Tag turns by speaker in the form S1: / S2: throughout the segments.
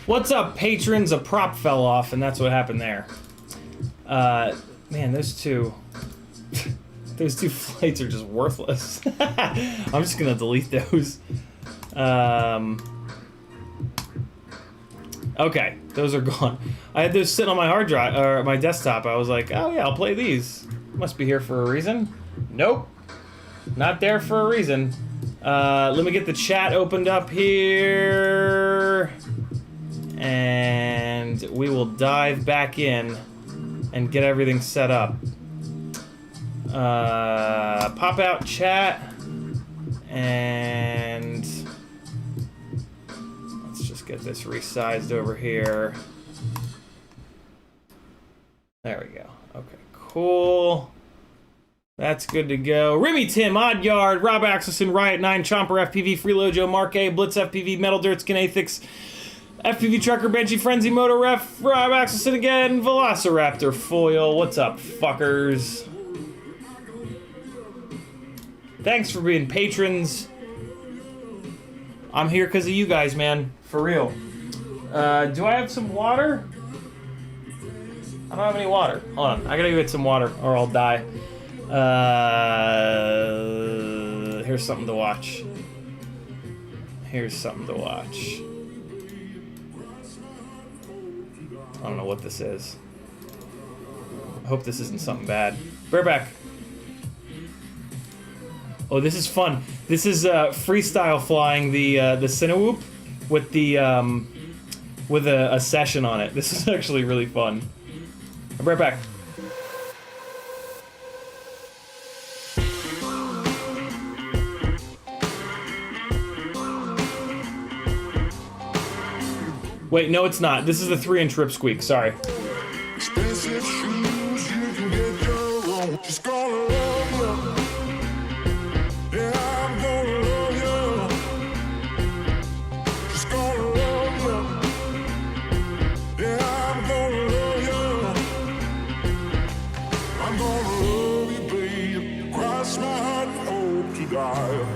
S1: What's up, patrons? A prop fell off, and that's what happened there. Man, those two flights are just worthless. I'm just gonna delete those. Okay, those are gone. I had those sitting on my hard drive, or my desktop. I was like, oh yeah, I'll play these. Must be here for a reason. Nope, not there for a reason. Let me get the chat opened up here. And we will dive back in and get everything set up. Pop out chat, and let's just get this resized over here. There we go. Okay, cool. That's good to go. Remy Tim, Oddyard, Rob Axelson, Riot 9, Chomper FPV, Freelojo, Mark A, Blitz FPV, Metal Dirt, Skinathics, FPV Trucker, Benchy, Frenzy, Moto Ref, Rob Axelson again, Velociraptor Foil. What's up, fuckers? Thanks for being patrons. I'm here because of you guys, man. For real. Do I have some water? I don't have any water. Hold on, I gotta go get some water or I'll die. Here's something to watch. Here's something to watch. I don't know what this is. I hope this isn't something bad. Bear back. Oh, this is fun. This is freestyle flying the Cinewoop with the with a session on it. This is actually really fun. I'll be right back. Wait, no, it's not. This is the 3-inch ripsqueak. Sorry. Expensive shoes, you can get your own. Just gonna love you. Yeah, I'm gonna love you. Just gonna love you. Yeah, I'm gonna love you. I'm gonna love you, babe. Cross my heart and hope to die.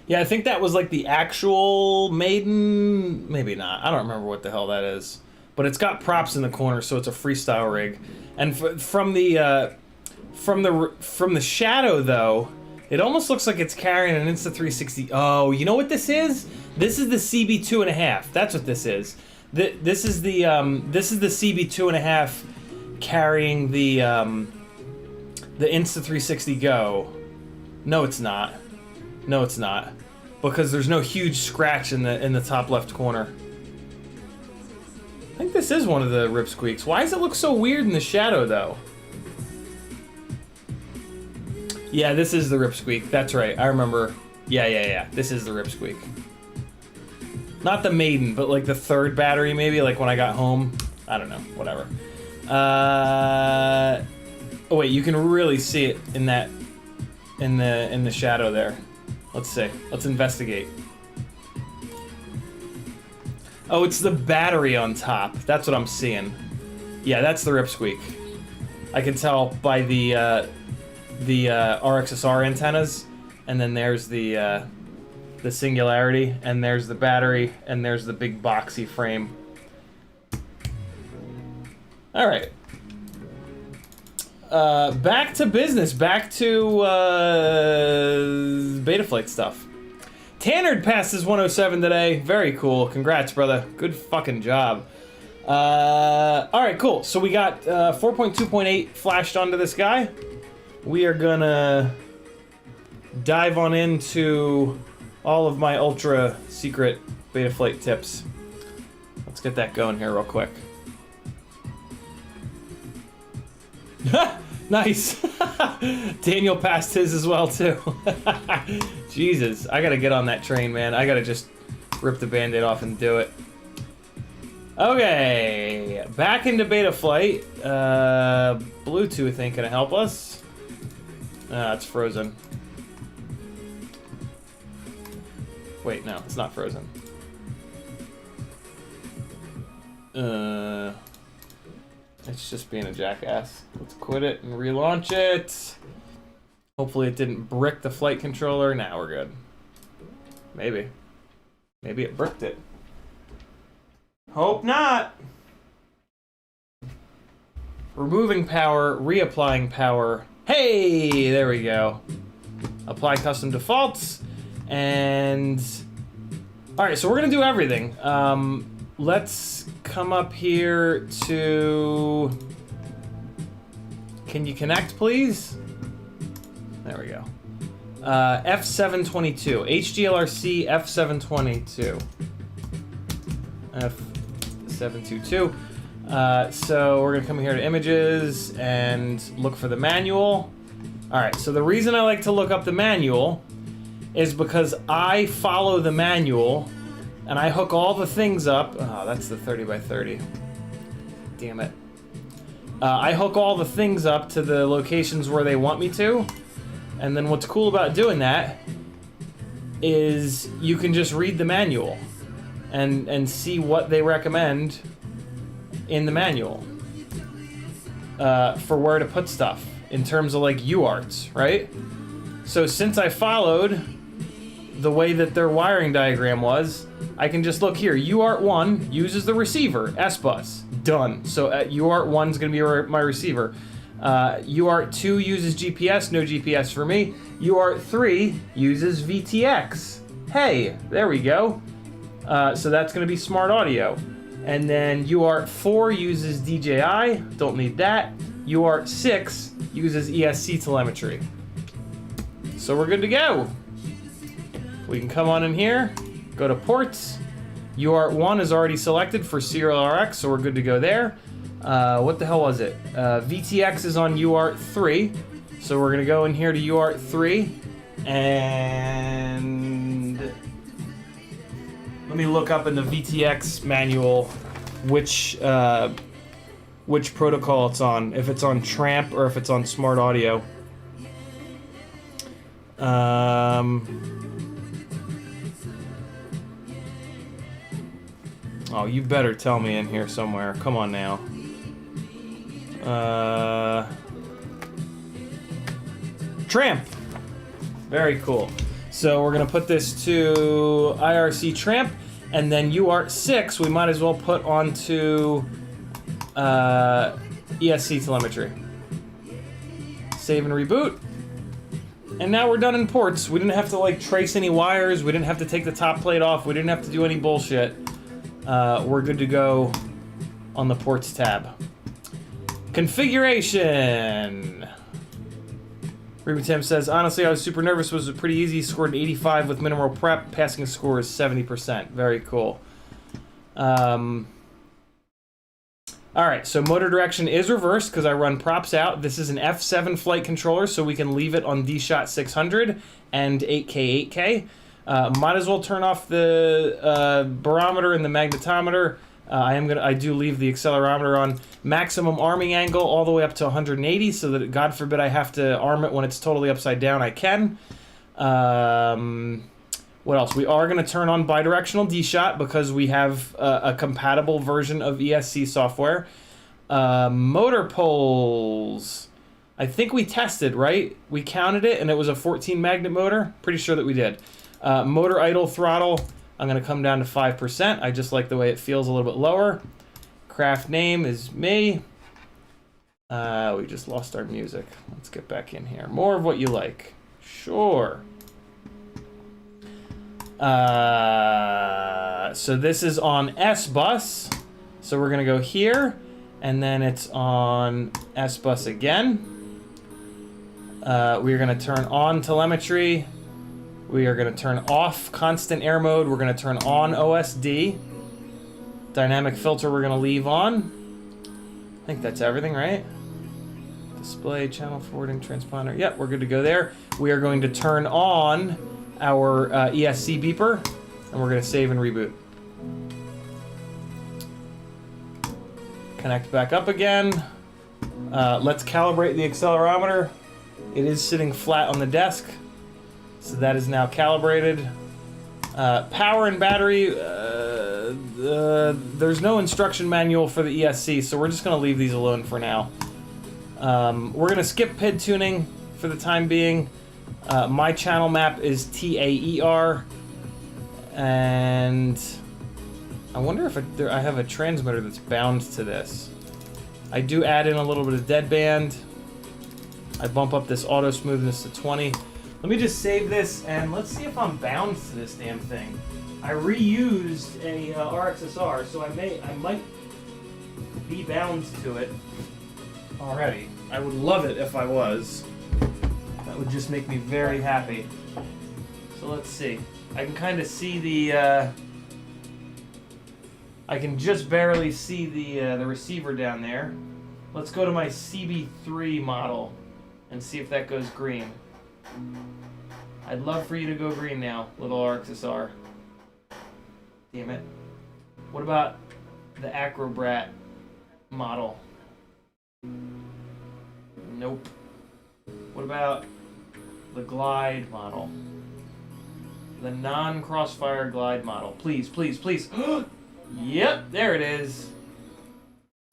S1: Yeah, I think that was like the actual Maiden, maybe not. I don't remember what the hell that is. But it's got props in the corner, so it's a freestyle rig. And from the shadow though, it almost looks like it's carrying an Insta360. Oh, you know what this is? This is the CB 2.5. That's what this is. This is the CB 2.5 carrying the Insta360 Go. No, it's not. No, it's not, because there's no huge scratch in the top left corner. I think this is one of the ripsqueaks. Why does it look so weird in the shadow, though? Yeah, this is the ripsqueak. That's right. I remember. Yeah. This is the ripsqueak. Not the Maiden, but like the third battery, maybe. Like when I got home. I don't know. Whatever. Oh wait, you can really see it in that, in the shadow there. Let's see. Let's investigate. Oh, it's the battery on top. That's what I'm seeing. Yeah, that's the ripsqueak. I can tell by the RXSR antennas, and then there's the Singularity, and there's the battery, and there's the big boxy frame. All right. back to business. Back to Betaflight stuff. Tanner passed his 107 today. Very cool. Congrats, brother. Good fucking job. All right, cool. So we got 4.2.8 flashed onto this guy. We are gonna dive on into all of my ultra secret Betaflight tips. Let's get that going here real quick. Nice. Daniel passed his as well too. Jesus, I gotta get on that train, man. I gotta just rip the band-aid off and do it. Okay, back into Betaflight. Bluetooth ain't gonna help us. It's frozen. Wait, no, it's not frozen. It's just being a jackass. Let's quit it and relaunch it. Hopefully it didn't brick the flight controller. Now we're good. Maybe. Maybe it bricked it. Hope not. Removing power, reapplying power. Hey, there we go. Apply custom defaults. And all right, so we're gonna do everything. Let's come up here to, can you connect, please? There we go. F722, HDLRC F722. F722. So we're gonna come here to images and look for the manual. All right, so the reason I like to look up the manual is because I follow the manual and I hook all the things up. Oh, that's the 30 by 30. Damn it. I hook all the things up to the locations where they want me to. And then what's cool about doing that is you can just read the manual and see what they recommend in the manual for where to put stuff in terms of like UARTs, right? So since I followed the way that their wiring diagram was, I can just look here. UART1 uses the receiver, S-bus, done. So UART1 is going to be my receiver. UART2 uses GPS, no GPS for me. UART3 uses VTX. Hey, there we go. So that's going to be smart audio. And then UART4 uses DJI, don't need that. UART6 uses ESC telemetry. So we're good to go. We can come on in here, go to ports. UART1 is already selected for serial RX, so we're good to go there. What the hell was it? VTX is on UART3, so we're gonna go in here to UART3, and let me look up in the VTX manual which protocol it's on, if it's on Tramp or if it's on Smart Audio. Oh, you better tell me in here somewhere. Come on now. Tramp. Very cool. So we're gonna put this to IRC Tramp, and then UART6 we might as well put onto ESC telemetry. Save and reboot. And now we're done in ports. We didn't have to like trace any wires. We didn't have to take the top plate off. We didn't have to do any bullshit. We're good to go on the ports tab. Configuration. Ruby Tim says, honestly, I was super nervous. It was pretty easy. Scored an 85 with minimal prep. Passing score is 70%. Very cool. All right, so motor direction is reversed because I run props out. This is an F7 flight controller, so we can leave it on D-Shot 600 and 8K, 8K. Might as well turn off the barometer and the magnetometer. I do leave the accelerometer on. Maximum arming angle all the way up to 180, so that God forbid I have to arm it when it's totally upside down, I can. What else? We are going to turn on bidirectional D-Shot because we have a compatible version of ESC software. Motor poles. I think we tested, right? We counted it and it was a 14 magnet motor. Pretty sure that we did. Motor idle throttle. I'm going to come down to 5%. I just like the way it feels a little bit lower. Craft name is me. We just lost our music. Let's get back in here. More of what you like. Sure. So this is on S bus. So we're gonna go here, and then it's on S bus again. We're gonna turn on telemetry. We are gonna turn off constant air mode. We're gonna turn on OSD. Dynamic filter we're gonna leave on. I think that's everything, right? Display, channel forwarding, transponder. Yep, we're good to go there. We are going to turn on our ESC beeper, and we're gonna save and reboot. Connect back up again. Let's calibrate the accelerometer. It is sitting flat on the desk, so that is now calibrated. Power and battery, there's no instruction manual for the ESC, so we're just gonna leave these alone for now. We're gonna skip PID tuning for the time being. My channel map is TAER, and I wonder if I have a transmitter that's bound to this. I do add in a little bit of deadband. I bump up this auto smoothness to 20. Let me just save this, and let's see if I'm bound to this damn thing. I reused a RXSR, so I might be bound to it already. I would love it if I was. That would just make me very happy. So let's see. I can kind of see the. I can just barely see the receiver down there. Let's go to my CB3 model and see if that goes green. I'd love for you to go green now, little RXSR. Damn it. What about the Acrobrat model? Nope. What about the Glide model? The non-crossfire Glide model. Please, please, please. Yep, there it is.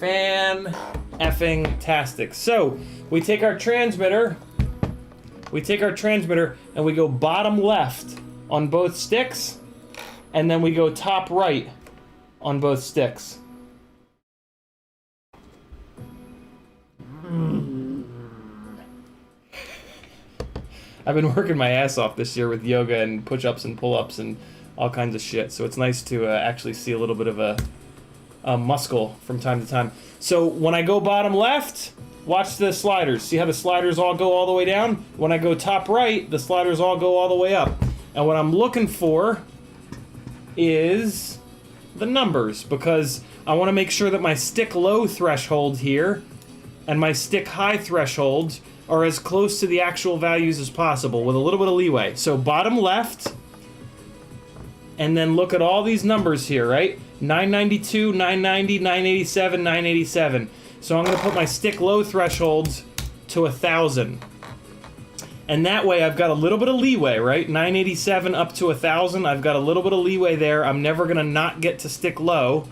S1: Fan-effing-tastic. So, we take our transmitter, and we go bottom left on both sticks, and then we go top right on both sticks. I've been working my ass off this year with yoga and push-ups and pull-ups and all kinds of shit, so it's nice to actually see a little bit of a muscle from time to time. So when I go bottom left, watch the sliders. See how the sliders all go all the way down? When I go top right, the sliders all go all the way up. And what I'm looking for is the numbers, because I want to make sure that my stick low threshold here and my stick high threshold are as close to the actual values as possible with a little bit of leeway. So bottom left, and then look at all these numbers here, right? 992, 990, 987, 987. So I'm going to put my stick low thresholds to 1,000. And that way I've got a little bit of leeway, right? 987 up to 1,000. I've got a little bit of leeway there. I'm never going to not get to stick low.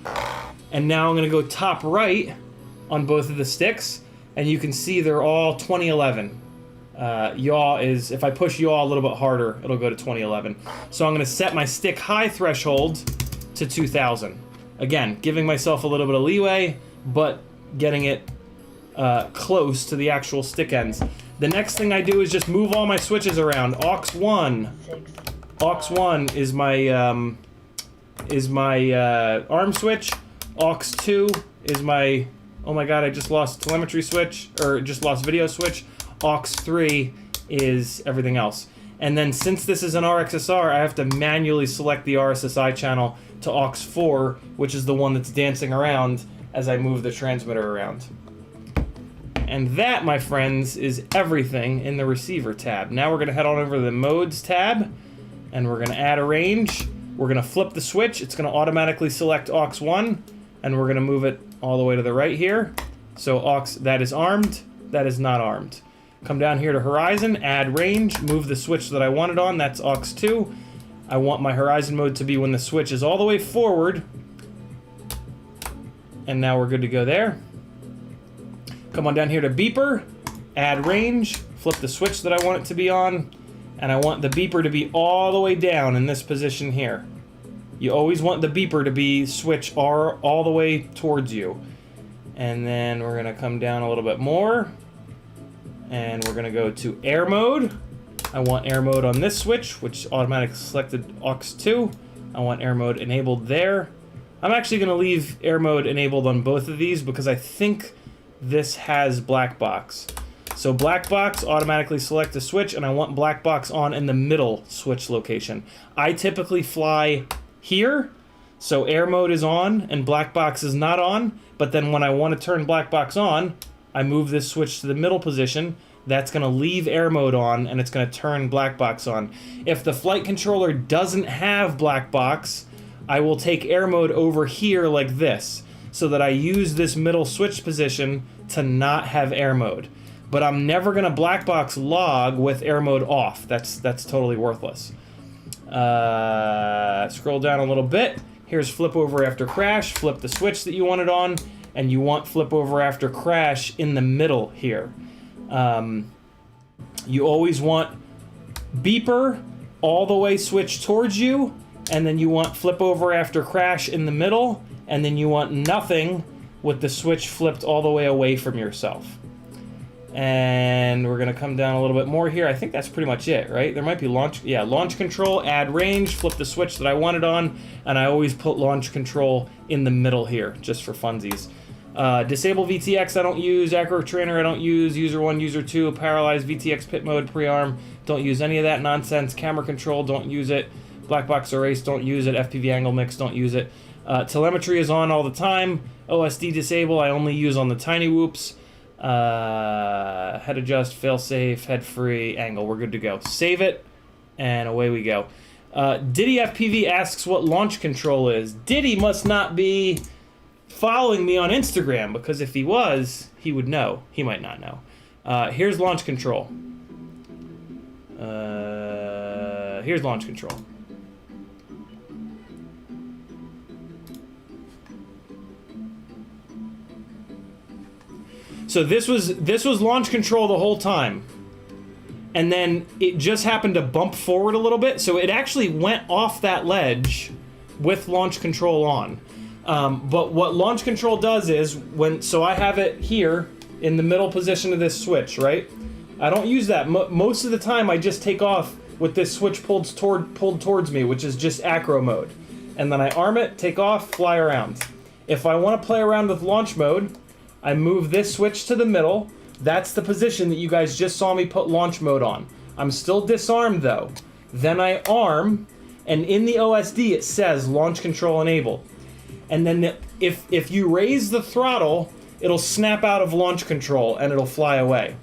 S1: And now I'm going to go top right on both of the sticks. And you can see they're all 2011. Yaw is, if I push yaw a little bit harder, it'll go to 2011. So I'm going to set my stick high threshold to 2,000. Again, giving myself a little bit of leeway, but getting it close to the actual stick ends. The next thing I do is just move all my switches around. Aux 1. Aux 1 is my arm switch. Aux 2 is my, oh my god, I just lost telemetry switch, or just lost video switch. Aux 3 is everything else. And then since this is an RXSR, I have to manually select the RSSI channel to aux 4, which is the one that's dancing around as I move the transmitter around. And that, my friends, is everything in the receiver tab. Now we're going to head on over to the modes tab, and we're going to add a range. We're going to flip the switch. It's going to automatically select aux 1, and we're going to move it all the way to the right here. So aux, that is armed, that is not armed. Come down here to horizon, add range, move the switch that I wanted on, that's aux 2. I want my horizon mode to be when the switch is all the way forward. And now we're good to go there. Come on down here to beeper, add range, flip the switch that I want it to be on, and I want the beeper to be all the way down in this position here. You always want the beeper to be switch all the way towards you. And then we're gonna come down a little bit more, and we're gonna go to air mode. I want air mode on this switch, which automatically selected aux 2. I want air mode enabled there. I'm actually gonna leave air mode enabled on both of these because I think this has Blackbox. So Blackbox, automatically select the switch, and I want Blackbox on in the middle switch location. I typically fly here, so air mode is on and Blackbox is not on, but then when I want to turn Blackbox on, I move this switch to the middle position. That's going to leave air mode on, and it's going to turn Blackbox on. If the flight controller doesn't have Blackbox, I will take air mode over here like this, so that I use this middle switch position to not have air mode. But I'm never going to Blackbox log with air mode off. That's totally worthless. Scroll down a little bit. Here's flip over after crash. Flip the switch that you want it on, and you want flip over after crash in the middle here. You always want beeper all the way switch towards you, and then you want flip over after crash in the middle, and then you want nothing with the switch flipped all the way away from yourself. And we're gonna come down a little bit more here. I think that's pretty much it, right? There might be launch, yeah, launch control, add range, flip the switch that I wanted on, and I always put launch control in the middle here, just for funsies. Disable VTX I don't use, Acro Trainer I don't use, User 1, User 2, Paralyze, VTX Pit Mode, Pre-Arm, don't use any of that nonsense, Camera Control, don't use it, Blackbox Erase, don't use it, FPV Angle Mix, don't use it. Telemetry is on all the time, OSD Disable I only use on the tiny whoops. Head adjust, fail safe, head free, angle. We're good to go. Save it, and away we go. Diddy FPV asks what launch control is. Diddy must not be following me on Instagram, because if he was, he would know. He might not know. Here's launch control. Here's launch control. So this was launch control the whole time, and then it just happened to bump forward a little bit, so it actually went off that ledge with launch control on. But what launch control does is so I have it here in the middle position of this switch, right? I don't use that most of the time. I just take off with this switch pulled towards me, which is just acro mode, and then I arm it, take off, fly around. If I want to play around with launch mode, I move this switch to the middle. That's the position that you guys just saw me put launch mode on. I'm still disarmed though. Then I arm, and in the OSD it says launch control enabled. And then if you raise the throttle, it'll snap out of launch control and it'll fly away.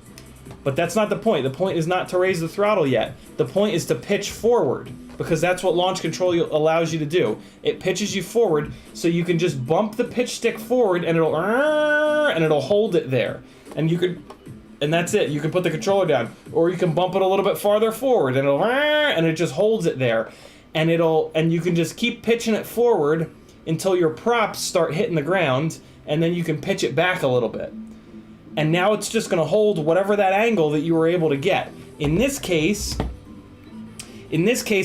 S1: But that's not the point. The point is not to raise the throttle yet. The point is to pitch forward, because that's what launch control allows you to do. It pitches you forward, so you can just bump the pitch stick forward and it'll hold it there. And that's it. You can put the controller down, or you can bump it a little bit farther forward and it just holds it there. And you can just keep pitching it forward until your props start hitting the ground, and then you can pitch it back a little bit. And now it's just going to hold whatever that angle that you were able to get. In this case,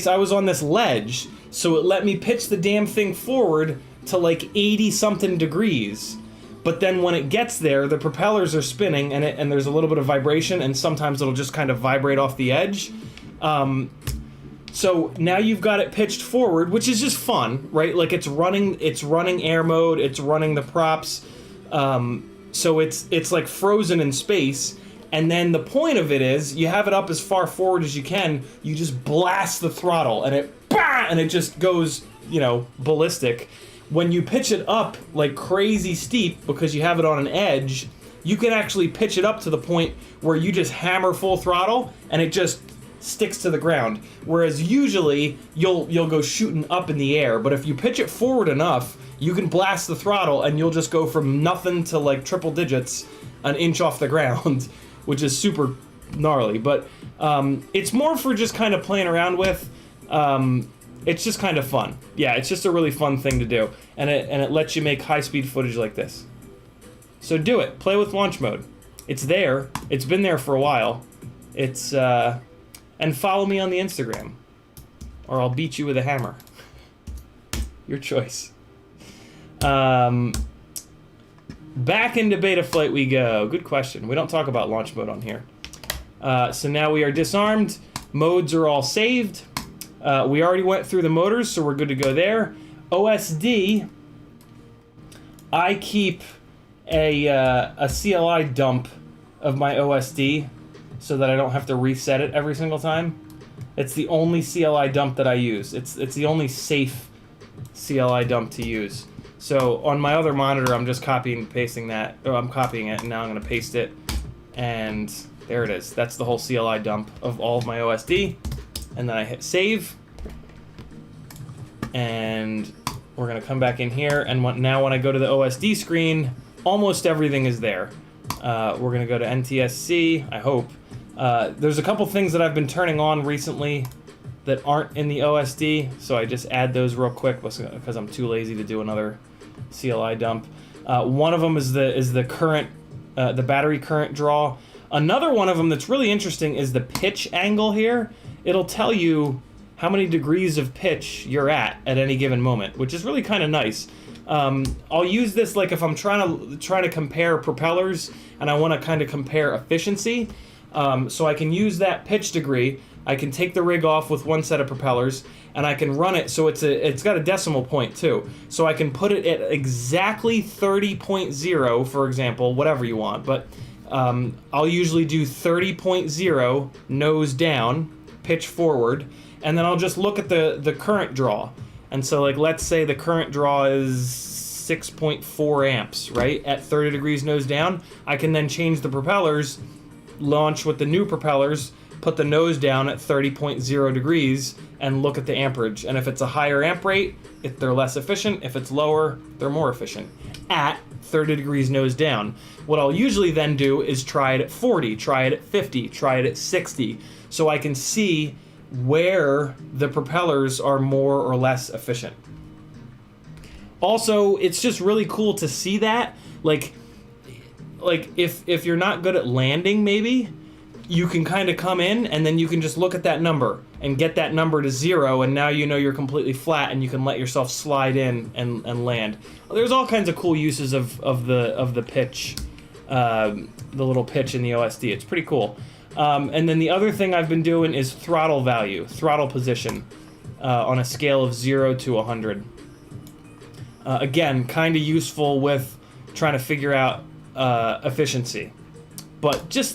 S1: I was on this ledge, so it let me pitch the damn thing forward to like 80-something degrees. But then when it gets there, the propellers are spinning, and there's a little bit of vibration, and sometimes it'll just kind of vibrate off the edge. So now you've got it pitched forward, which is just fun, right? Like it's running air mode, it's running the props. So it's like frozen in space. And then the point of it is, you have it up as far forward as you can, you just blast the throttle, and it just goes, ballistic. When you pitch it up like crazy steep, because you have it on an edge, you can actually pitch it up to the point where you just hammer full throttle, and it just sticks to the ground. Whereas usually, you'll go shooting up in the air, but if you pitch it forward enough, you can blast the throttle, and you'll just go from nothing to like triple digits, an inch off the ground. Which is super gnarly, but it's more for just kind of playing around with. It's just kind of fun. Yeah, it's just a really fun thing to do, and it lets you make high-speed footage like this. So do it. Play with launch mode. It's there. It's been there for a while. And follow me on the Instagram, or I'll beat you with a hammer. Your choice. Back into Betaflight we go. Good question. We don't talk about launch mode on here. So now we are disarmed. Modes are all saved. We already went through the motors, so we're good to go there. OSD, I keep a CLI dump of my OSD so that I don't have to reset it every single time. It's the only CLI dump that I use. It's the only safe CLI dump to use. So on my other monitor, I'm just copying and pasting that. Oh, I'm copying it, and now I'm going to paste it. And there it is. That's the whole CLI dump of all of my OSD. And then I hit save. And we're going to come back in here. And now when I go to the OSD screen, almost everything is there. We're going to go to NTSC, I hope. There's a couple things that I've been turning on recently that aren't in the OSD, so I just add those real quick because I'm too lazy to do another CLI dump. One of them is the current, the battery current draw. Another one of them that's really interesting is the pitch angle here. It'll tell you how many degrees of pitch you're at any given moment, which is really kind of nice. I'll use this like if I'm trying to compare propellers and I want to kind of compare efficiency. So I can use that pitch degree. I can take the rig off with one set of propellers, and I can run it so it's got a decimal point too. So I can put it at exactly 30.0, for example, whatever you want. But I'll usually do 30.0 nose down, pitch forward, and then I'll just look at the current draw. And so like let's say the current draw is 6.4 amps, right? At 30 degrees nose down, I can then change the propellers, launch with the new propellers, put the nose down at 30.0 degrees, and look at the amperage. And if it's a higher amp rate, they're less efficient. If it's lower, they're more efficient at 30 degrees nose down. What I'll usually then do is try it at 40, try it at 50, try it at 60, so I can see where the propellers are more or less efficient. Also, it's just really cool to see that. Like if you're not good at landing, maybe, you can kind of come in and then you can just look at that number and get that number to 0, and now you know you're completely flat and you can let yourself slide in and land. There's all kinds of cool uses of the pitch, the little pitch in the OSD. It's pretty cool. And then the other thing I've been doing is throttle value, throttle position, on a scale of 0 to 100. Again, kind of useful with trying to figure out efficiency, but just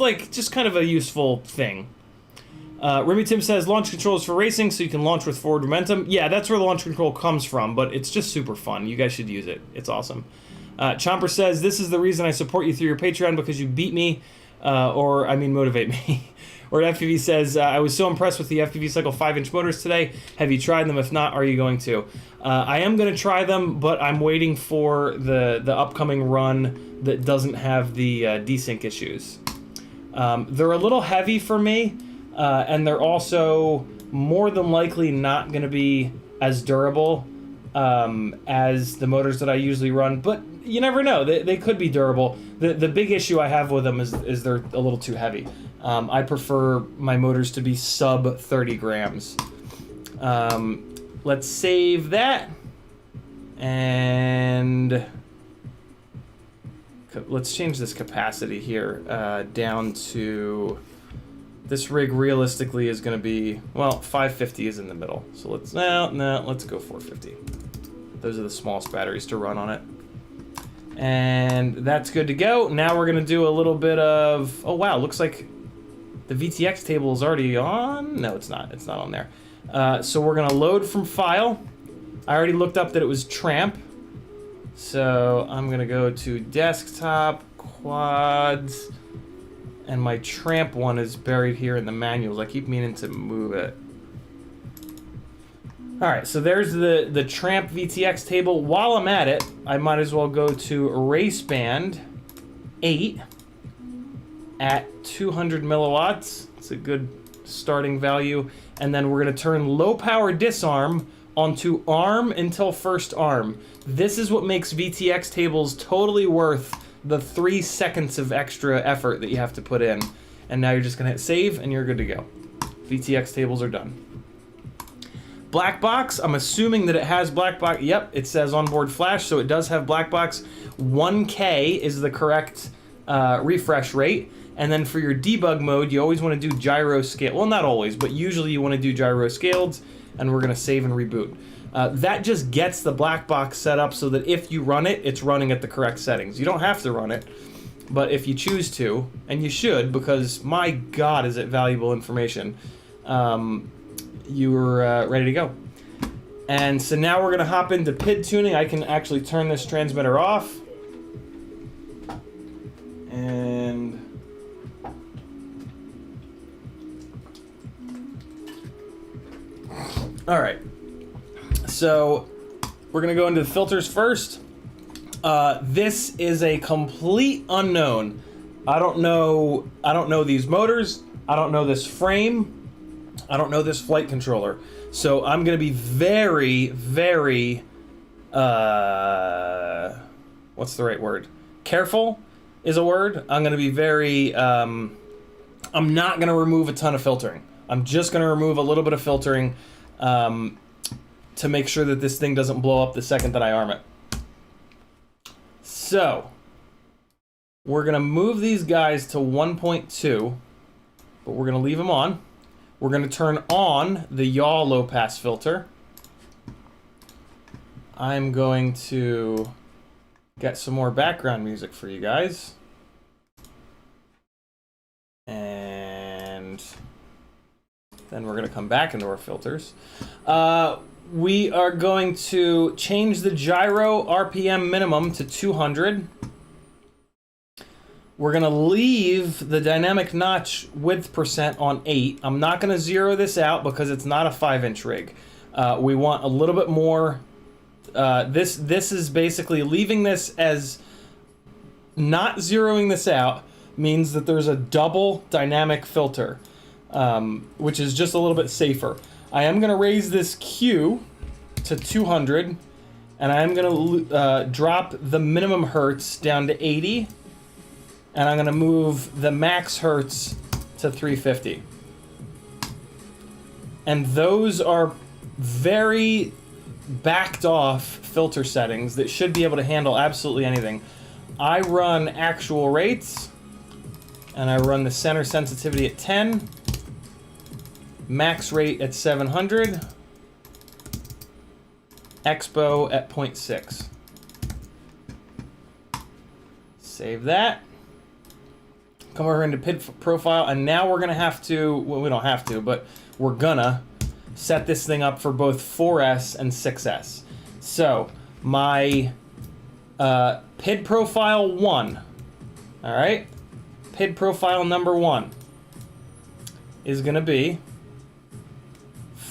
S1: kind of a useful thing. Remy Tim says launch control is for racing, so you can launch with forward momentum. Yeah, that's where the launch control comes from, but it's just super fun. You guys should use it. It's awesome. Chomper says this is the reason I support you through your Patreon, because you beat me, motivate me. Or FPV says, I was so impressed with the FPV Cycle 5-inch motors today. Have you tried them? If not, are you going to? I am going to try them, but I'm waiting for the upcoming run that doesn't have the desync issues. They're a little heavy for me, and they're also more than likely not going to be as durable as the motors that I usually run, but you never know. They could be durable. The big issue I have with them is they're a little too heavy. I prefer my motors to be sub 30 grams. Let's save that. And let's change this capacity here down to... This rig realistically is going to be, well, 550 is in the middle. So let's go 450. Those are the smallest batteries to run on it. And that's good to go. Now we're going to do a little bit of... Oh, wow. Looks like the VTX table is already on. No, it's not. It's not on there. So we're going to load from file. I already looked up that it was Tramp. So I'm going to go to desktop, quads, and my Tramp one is buried here in the manuals. I keep meaning to move it. All right, so there's the Tramp VTX table. While I'm at it, I might as well go to Raceband 8 at 200 milliwatts. It's a good starting value. And then we're gonna turn low power disarm onto arm until first arm. This is what makes VTX tables totally worth the 3 seconds of extra effort that you have to put in. And now you're just gonna hit save and you're good to go. VTX tables are done. Blackbox, I'm assuming that it has Blackbox. Yep, it says onboard flash, so it does have Blackbox. 1K is the correct refresh rate. And then for your debug mode, you always want to do gyro scale. Well, not always, but usually you want to do gyro scaled, and we're going to save and reboot. That just gets the Blackbox set up so that if you run it, it's running at the correct settings. You don't have to run it, but if you choose to, and you should, because my God, is it valuable information, you're ready to go. And so now we're going to hop into PID tuning. I can actually turn this transmitter off. And all right, so we're gonna go into the filters first. This is a complete unknown. I don't know these motors. I don't know this frame. I don't know this flight controller. So I'm gonna be very, very, what's the right word? Careful is a word. I'm gonna be very, I'm not gonna remove a ton of filtering. I'm just gonna remove a little bit of filtering to make sure that this thing doesn't blow up the second that I arm it. So, we're gonna move these guys to 1.2, but we're gonna leave them on. We're gonna turn on the yaw low pass filter. I'm going to get some more background music for you guys. And then we're gonna come back into our filters. We are going to change the gyro RPM minimum to 200. We're gonna leave the dynamic notch width percent on 8. I'm not gonna zero this out because it's not a 5-inch rig. We want a little bit more. This is basically leaving this as not zeroing this out means that there's a double dynamic filter. Which is just a little bit safer. I am going to raise this Q to 200, and I am going to drop the minimum hertz down to 80, and I'm going to move the max hertz to 350. And those are very backed off filter settings that should be able to handle absolutely anything. I run actual rates, and I run the center sensitivity at 10. Max rate at 700, Expo at 0.6. Save that. Come over into PID profile, and now we're gonna have to, well, we don't have to, but we're gonna set this thing up for both 4S and 6S. So, my PID profile 1, all right? PID profile number 1 is gonna be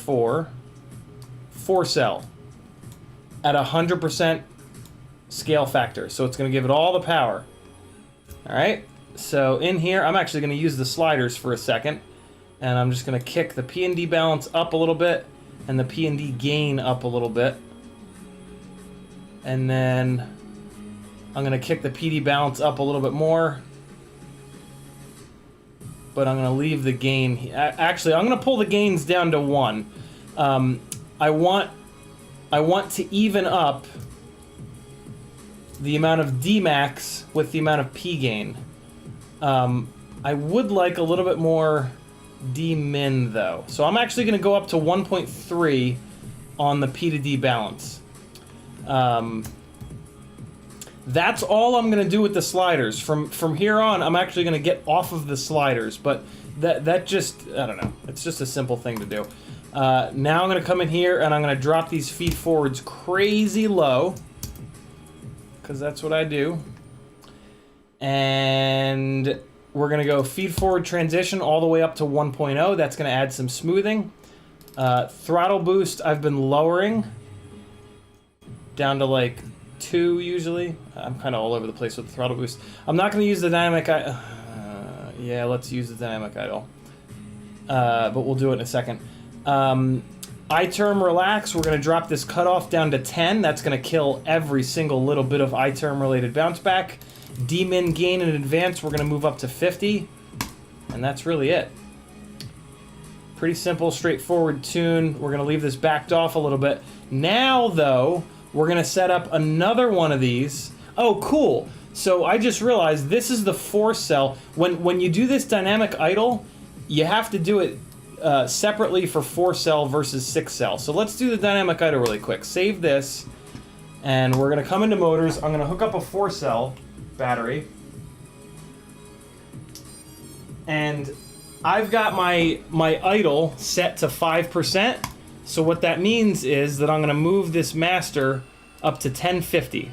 S1: 4 cell at 100% scale factor. So it's going to give it all the power. All right. So in here, I'm actually going to use the sliders for a second, and I'm just going to kick the P&D balance up a little bit and the P&D gain up a little bit. And then I'm going to kick the PD balance up a little bit more. But I'm going to leave the gain. Actually, I'm going to pull the gains down to 1. I want to even up the amount of D max with the amount of P gain. I would like a little bit more D min though. So I'm actually going to go up to 1.3 on the P to D balance. That's all I'm going to do with the sliders. From here on, I'm actually going to get off of the sliders, but that just, I don't know. It's just a simple thing to do. Now I'm going to come in here and I'm going to drop these feed forwards crazy low, because that's what I do. And we're going to go feed forward transition all the way up to 1.0. That's going to add some smoothing. Throttle boost, I've been lowering down to like 2 usually. I'm kind of all over the place with the throttle boost. I'm not going to use the dynamic. Yeah, let's use the dynamic idle. But we'll do it in a second. I-term relax, we're going to drop this cutoff down to 10. That's going to kill every single little bit of I-term related bounce back. D-min gain in advance, we're going to move up to 50. And that's really it. Pretty simple, straightforward tune. We're gonna leave this backed off a little bit. Now, though, we're gonna set up another one of these. Oh, cool. So I just realized this is the 4-cell. When you do this dynamic idle, you have to do it separately for 4-cell versus 6-cell. So let's do the dynamic idle really quick. Save this, and we're gonna come into motors. I'm gonna hook up a 4-cell battery. And I've got my idle set to 5%. So what that means is that I'm going to move this master up to 1050.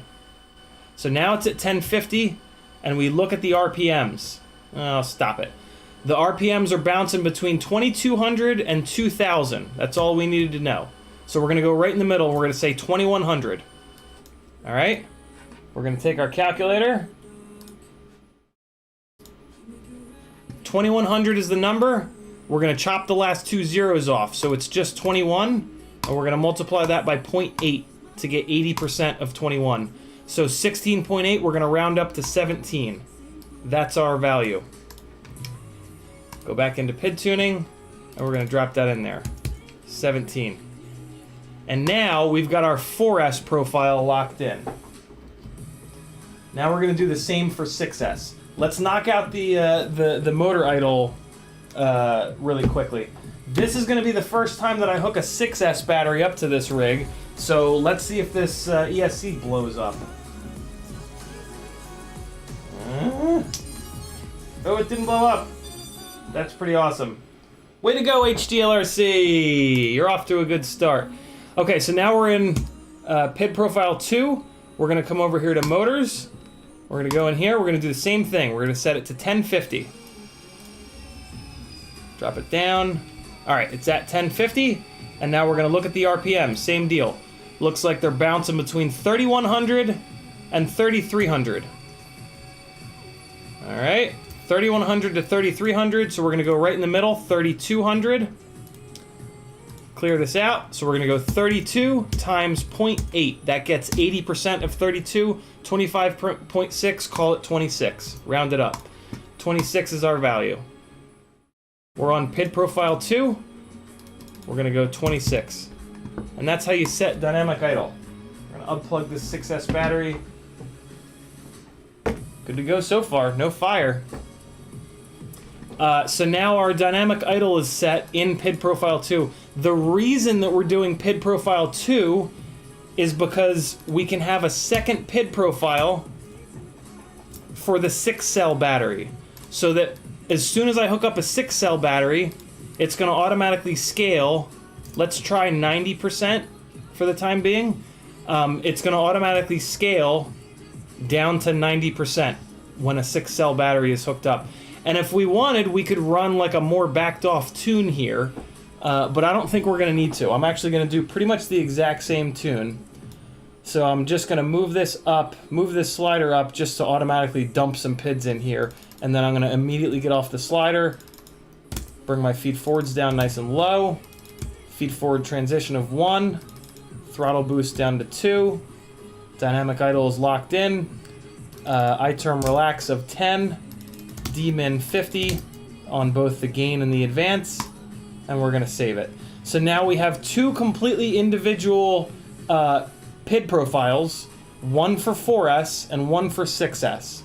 S1: So now it's at 1050, and we look at the RPMs. Oh, stop it. The RPMs are bouncing between 2200 and 2000. That's all we needed to know. So we're going to go right in the middle. We're going to say 2100. All right? We're going to take our calculator. 2100 is the number. We're going to chop the last 2 zeros off, so it's just 21, and we're going to multiply that by 0.8 to get 80% of 21. So 16.8, we're going to round up to 17. That's our value. Go back into PID tuning, and we're going to drop that in there. 17. And now we've got our 4S profile locked in. Now we're going to do the same for 6S. Let's knock out the motor idle really quickly. This is going to be the first time that I hook a 6S battery up to this rig, so let's see if this ESC blows up. Oh, it didn't blow up. That's pretty awesome. Way to go, HDLRC! You're off to a good start. Okay, so now we're in PID profile 2. We're going to come over here to motors. We're going to go in here. We're going to do the same thing. We're going to set it to 1050. Drop it down. All right, it's at 1050. And now we're going to look at the RPM. Same deal. Looks like they're bouncing between 3100 and 3300. All right, 3100 to 3300. So we're going to go right in the middle, 3200. Clear this out. So we're going to go 32 times 0.8. That gets 80% of 32. 25.6, call it 26. Round it up. 26 is our value. We're on PID profile 2. We're going to go 26. And that's how you set dynamic idle. We're going to unplug this 6S battery. Good to go so far. No fire. So now our dynamic idle is set in PID profile 2. The reason that we're doing PID profile 2 is because we can have a second PID profile for the 6-cell battery. So that as soon as I hook up a 6-cell battery, it's going to automatically scale. Let's try 90% for the time being. It's going to automatically scale down to 90% when a 6-cell battery is hooked up. And if we wanted, we could run like a more backed off tune here, but I don't think we're going to need to. I'm actually going to do pretty much the exact same tune. So I'm just going to move this up, move this slider up just to automatically dump some PIDs in here. And then I'm going to immediately get off the slider, bring my feed forwards down nice and low, feed forward transition of 1, throttle boost down to 2, dynamic idle is locked in, I-term relax of 10, D-min 50 on both the gain and the advance, and we're going to save it. So now we have 2 completely individual PID profiles, one for 4S and one for 6S.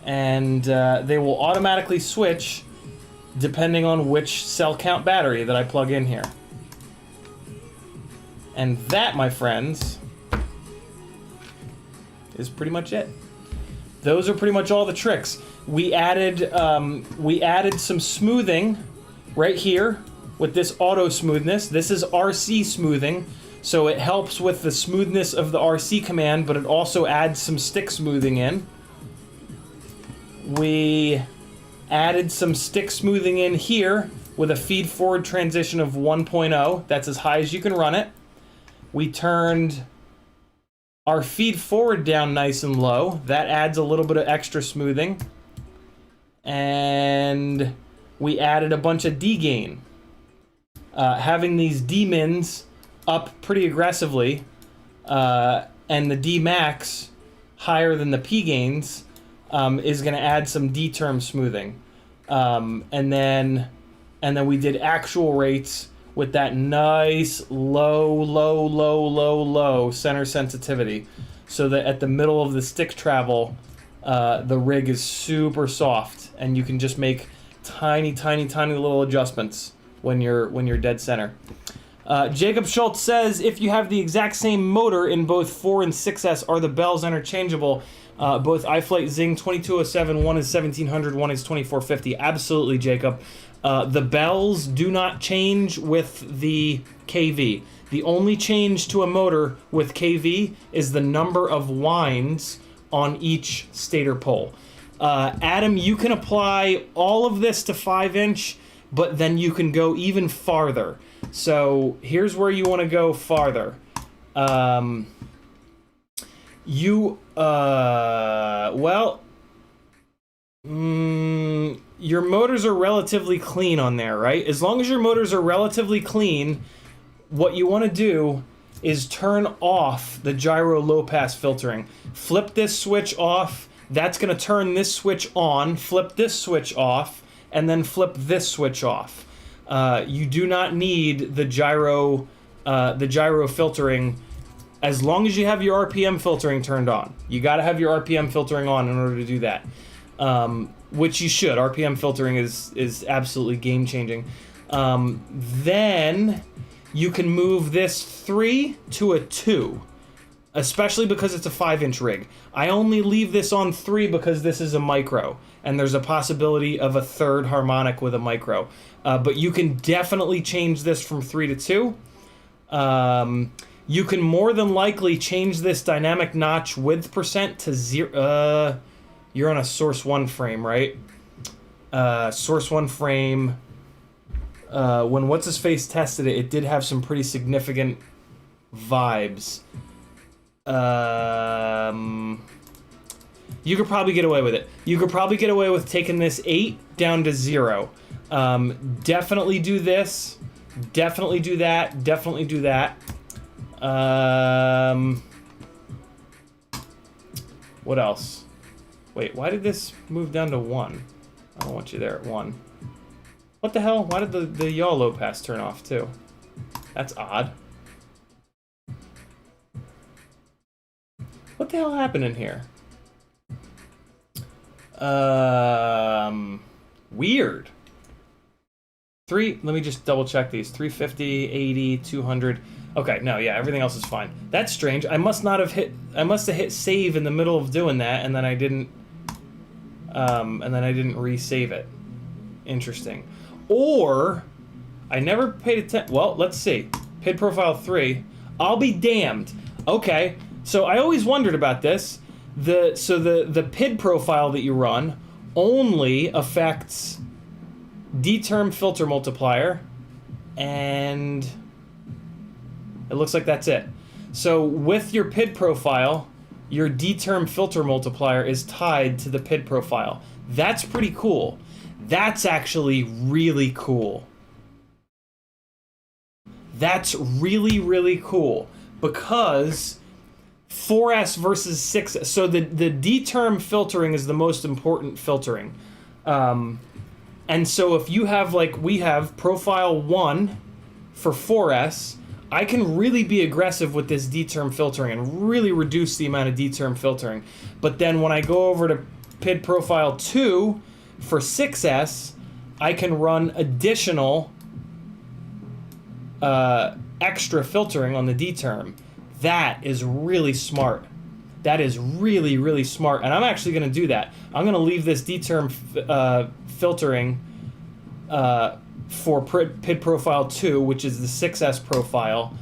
S1: And they will automatically switch depending on which cell count battery that I plug in here. And that, my friends, is pretty much it. Those are pretty much all the tricks. We added some smoothing right here with this auto smoothness. This is RC smoothing, so it helps with the smoothness of the RC command, but it also adds some stick smoothing in. We added some stick smoothing in here with a feed forward transition of 1.0. That's as high as you can run it. We turned our feed forward down nice and low. That adds a little bit of extra smoothing. And we added a bunch of D-gain. Having these D-mins up pretty aggressively and the D-max higher than the P-gains is going to add some D-term smoothing. And then and then we did actual rates with that nice low center sensitivity, so that at the middle of the stick travel, the rig is super soft, and you can just make tiny little adjustments when you're dead center. Jacob Schultz says, if you have the exact same motor in both 4 and 6S, are the bells interchangeable? Both iFlight Zing 2207, one is 1700, one is 2450. Absolutely, Jacob. The bells do not change with the KV. The only change to a motor with KV is the number of winds on each stator pole. Adam, you can apply all of this to 5-inch, but then you can go even farther. So here's where you want to go farther. Your motors are relatively clean on there, right? As long as your motors are relatively clean, what you want to do is turn off the gyro low pass filtering. Flip this switch off. That's going to turn this switch on. Flip this switch off, and then flip this switch off. You do not need the gyro filtering as long as you have your RPM filtering turned on. You got to have your RPM filtering on in order to do that, which you should. RPM filtering is absolutely game changing. Then you can move this 3 to a 2, especially because it's a 5-inch rig. I only leave this on 3 because this is a micro, and there's a possibility of a third harmonic with a micro. But you can definitely change this from 3 to 2. You can more than likely change this dynamic notch width percent to 0. You're on a Source 1 frame, right? Source 1 frame. When What's-His-Face tested it, it did have some pretty significant vibes. You could probably get away with it. You could probably get away with taking this 8 down to 0. Definitely do this. Definitely do that. Definitely do that. What else? Wait, why did this move down to 1? I don't want you there at 1. What the hell? Why did the yaw low pass turn off too? That's odd. What the hell happened in here? Weird. Let me just double check these. 350, 80, 200. Okay, no, yeah, everything else is fine. That's strange. I must have hit save in the middle of doing that, and then I didn't resave it. Interesting. Or I never paid attention. Well, let's see. PID profile 3. I'll be damned. Okay. So I always wondered about this. The PID profile that you run only affects D-term filter multiplier, and it looks like that's it. So with your PID profile, your D-term filter multiplier is tied to the PID profile. That's pretty cool. That's actually really cool. That's really, really cool, because 4S versus 6S. So the D-term filtering is the most important filtering. And so if you have, like we have, profile 1 for 4S, I can really be aggressive with this D-term filtering and really reduce the amount of D-term filtering. But then when I go over to PID profile 2 for 6S, I can run additional extra filtering on the D-term. That is really smart. That is really, really smart. And I'm actually going to do that. I'm going to leave this D-term filtering for PID profile 2, which is the 6S profile.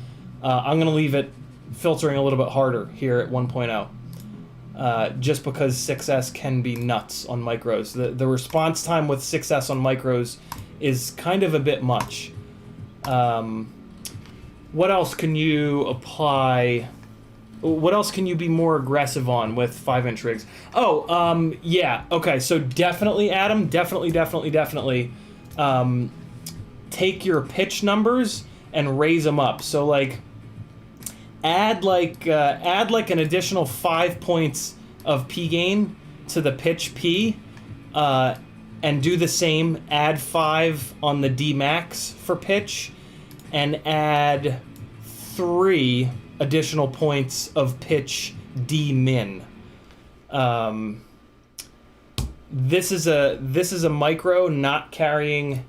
S1: I'm going to leave it filtering a little bit harder here at 1.0. Just because 6S can be nuts on micros. The response time with 6S on micros is kind of a bit much. What else can you apply? What else can you be more aggressive on with 5-inch rigs? Oh, yeah. Okay, so definitely, Adam, definitely, take your pitch numbers and raise them up. So like, add like an additional 5 points of P gain to the pitch P, and do the same, add 5 on the D max for pitch, and add 3 additional points of pitch D min. This is a micro not carrying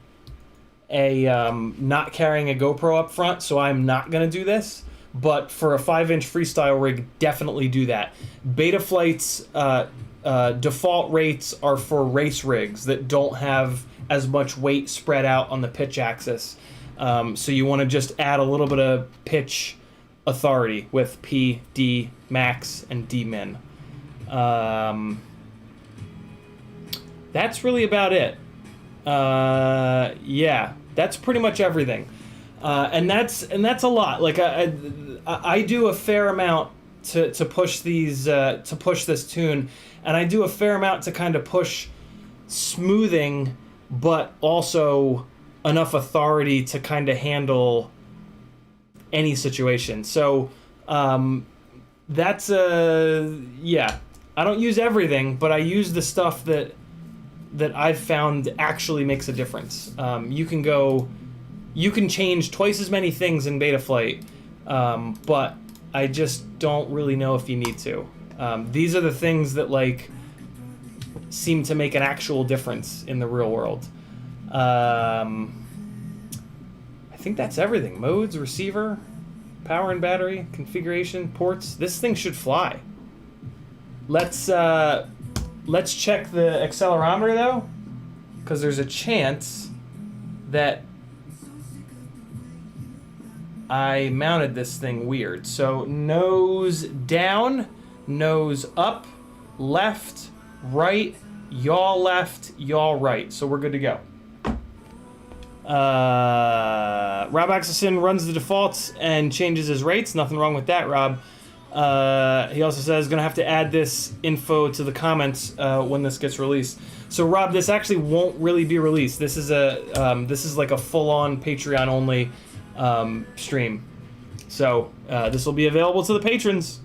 S1: a GoPro up front, so I'm not gonna do this. But for a 5-inch freestyle rig, definitely do that. Betaflight's default rates are for race rigs that don't have as much weight spread out on the pitch axis. So you want to just add a little bit of pitch authority with P, D, max, and D min. That's really about it. Yeah, that's pretty much everything. And that's a lot. Like I do a fair amount to push these to push this tune, and I do a fair amount to kind of push smoothing, but also enough authority to kind of handle any situation. So that's yeah. I don't use everything, but I use the stuff that I've found actually makes a difference. You can change twice as many things in Betaflight, but I just don't really know if you need to. These are the things that like seem to make an actual difference in the real world. I think that's everything. Modes, receiver, power and battery, configuration, ports. This thing should fly. Let's check the accelerometer though, because there's a chance that I mounted this thing weird. So nose down, nose up, left, right, yaw left, yaw right. So we're good to go. Rob Axelson runs the defaults and changes his rates. Nothing wrong with that, Rob. He also says gonna have to add this info to the comments when this gets released. So Rob, this actually won't really be released. This is like a full-on Patreon only stream. So this will be available to the patrons.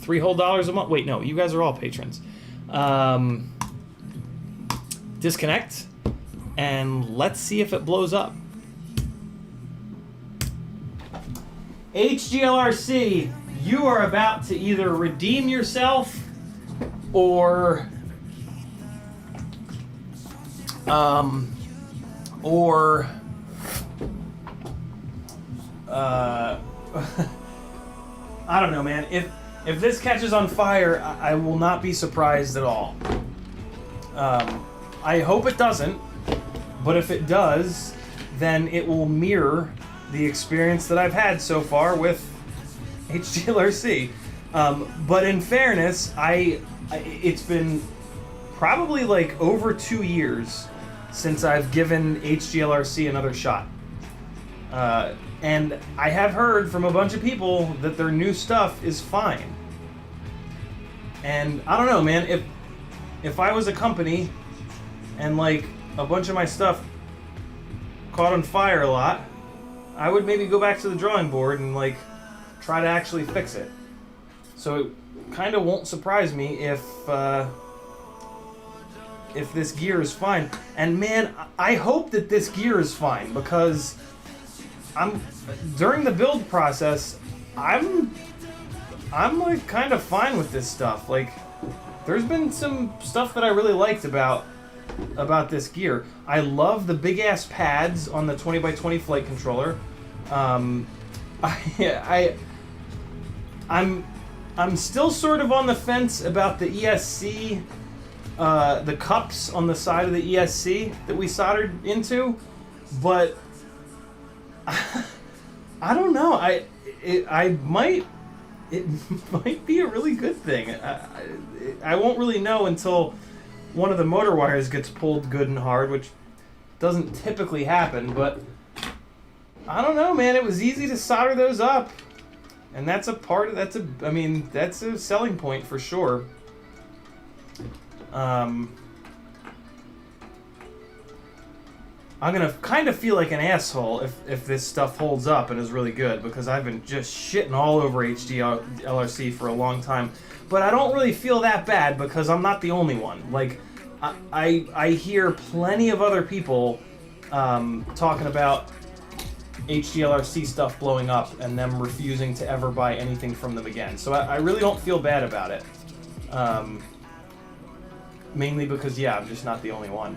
S1: $3 whole a month. Wait, no, you guys are all patrons. Disconnect, and let's see if it blows up. HGLRC, you are about to either redeem yourself or I don't know, man. If this catches on fire, I will not be surprised at all. I hope it doesn't, but if it does, then it will mirror the experience that I've had so far with HGLRC. But in fairness, it's been probably like over 2 years since I've given HGLRC another shot. And I have heard from a bunch of people that their new stuff is fine. And I don't know, man, if I was a company and like a bunch of my stuff caught on fire a lot, I would maybe go back to the drawing board and like try to actually fix it. So it kind of won't surprise me if this gear is fine. And man, I hope that this gear is fine, because during the build process, I'm like kind of fine with this stuff. Like, there's been some stuff that I really liked about this gear. I love the big ass pads on the 20x20 flight controller. I'm still sort of on the fence about the ESC, the cups on the side of the ESC that we soldered into, but I don't know. It might be a really good thing. I won't really know until one of the motor wires gets pulled good and hard, which doesn't typically happen, but I don't know, man. It was easy to solder those up, and that's a selling point for sure. I'm gonna kind of feel like an asshole if this stuff holds up and is really good, because I've been just shitting all over HGLRC for a long time. But I don't really feel that bad, because I'm not the only one. Like, I hear plenty of other people talking about HDLRC stuff blowing up and them refusing to ever buy anything from them again. So I really don't feel bad about it. Mainly because, yeah, I'm just not the only one.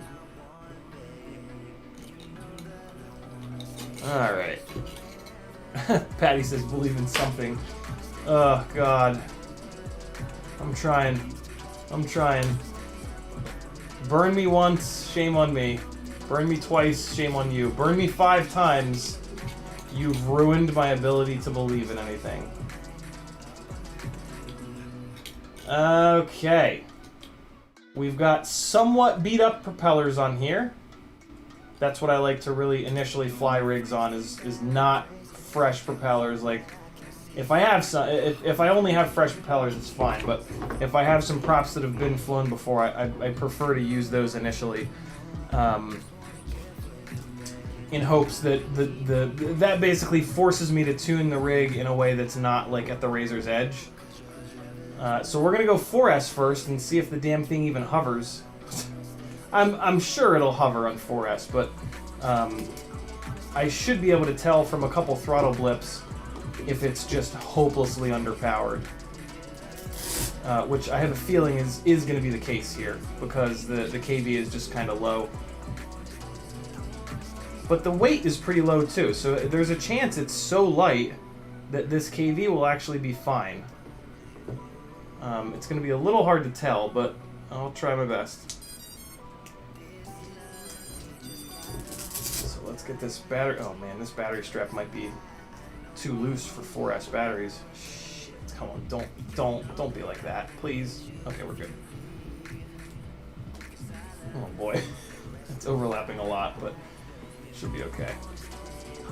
S1: Alright. Patty says, believe in something. Oh, God. I'm trying. I'm trying. Burn me once, shame on me. Burn me twice, shame on you. Burn me 5 times, you've ruined my ability to believe in anything. Okay. We've got somewhat beat up propellers on here. That's what I like to really initially fly rigs on, is not fresh propellers. Like, if I have some, if I only have fresh propellers, it's fine. But if I have some props that have been flown before, I prefer to use those initially, in hopes that that basically forces me to tune the rig in a way that's not like at the razor's edge. So we're gonna go 4S first and see if the damn thing even hovers. I'm sure it'll hover on 4S, but I should be able to tell from a couple throttle blips if it's just hopelessly underpowered. Which I have a feeling is going to be the case here, because the KB is just kind of low. But the weight is pretty low too, so there's a chance it's so light that this KV will actually be fine. It's going to be a little hard to tell, but I'll try my best. So let's get this battery. Oh man, this battery strap might be too loose for 4S batteries. Shit, come on, don't be like that, please. Okay, we're good. Oh boy, it's overlapping a lot, but should be okay.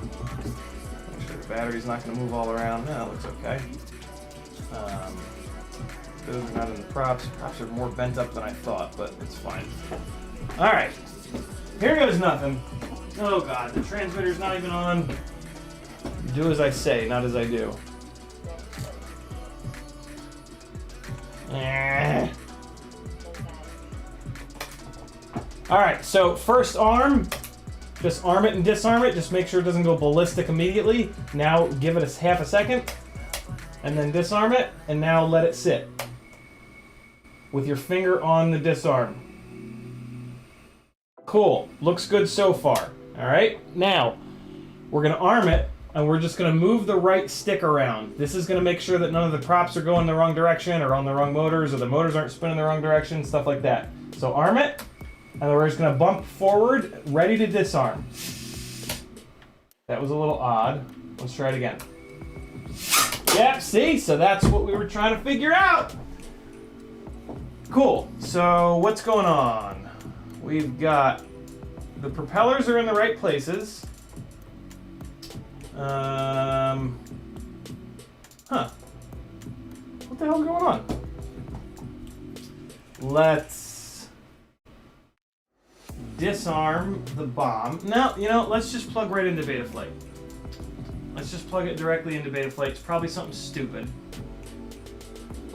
S1: Make sure the battery's not going to move all around. No, it looks okay. Those are not in the props. Props are more bent up than I thought, but it's fine. Alright. Here goes nothing. Oh god, the transmitter's not even on. Do as I say, not as I do. Alright, so first arm. Just arm it and disarm it. Just make sure it doesn't go ballistic immediately. Now give it a half a second. And then disarm it. And now let it sit. With your finger on the disarm. Cool. Looks good so far. Alright? Now, we're going to arm it. And we're just going to move the right stick around. This is going to make sure that none of the props are going the wrong direction or on the wrong motors or the motors aren't spinning the wrong direction, stuff like that. So arm it. And we're just going to bump forward, ready to disarm. That was a little odd. Let's try it again. Yep, see? So that's what we were trying to figure out. Cool. So what's going on? We've got the propellers are in the right places. Huh. What the hell's going on? Let's disarm the bomb. Now, you know, let's just plug right into Betaflight. Let's just plug it directly into Betaflight. It's probably something stupid.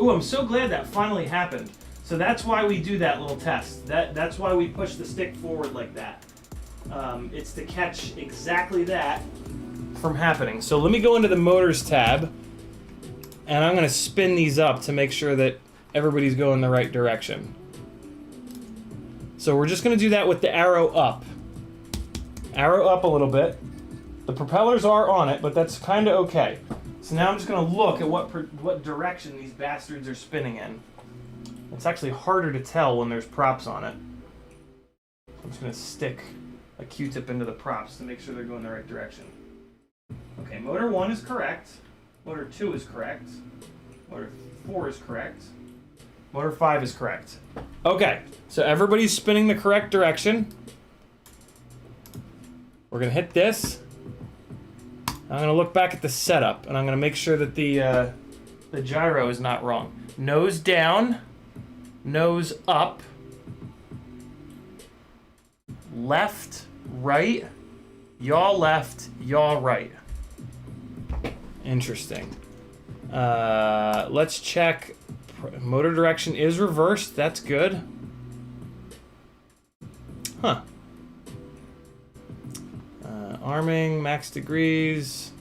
S1: Ooh, I'm so glad that finally happened. So that's why we do that little test. That's why we push the stick forward like that. It's to catch exactly that from happening. So let me go into the motors tab, and I'm going to spin these up to make sure that everybody's going the right direction. So we're just going to do that with the arrow up. Arrow up a little bit. The propellers are on it, but that's kind of okay. So now I'm just going to look at what direction these bastards are spinning in. It's actually harder to tell when there's props on it. I'm just going to stick a Q-tip into the props to make sure they're going the right direction. Okay, motor 1 is correct. Motor 2 is correct. Motor 4 is correct. Motor 5 is correct. Okay, so everybody's spinning the correct direction. We're going to hit this. I'm going to look back at the setup, and I'm going to make sure that the gyro is not wrong. Nose down, nose up, left, right, yaw left, yaw right. Interesting. Let's check. Motor direction is reversed. That's good. Huh. Arming, max degrees,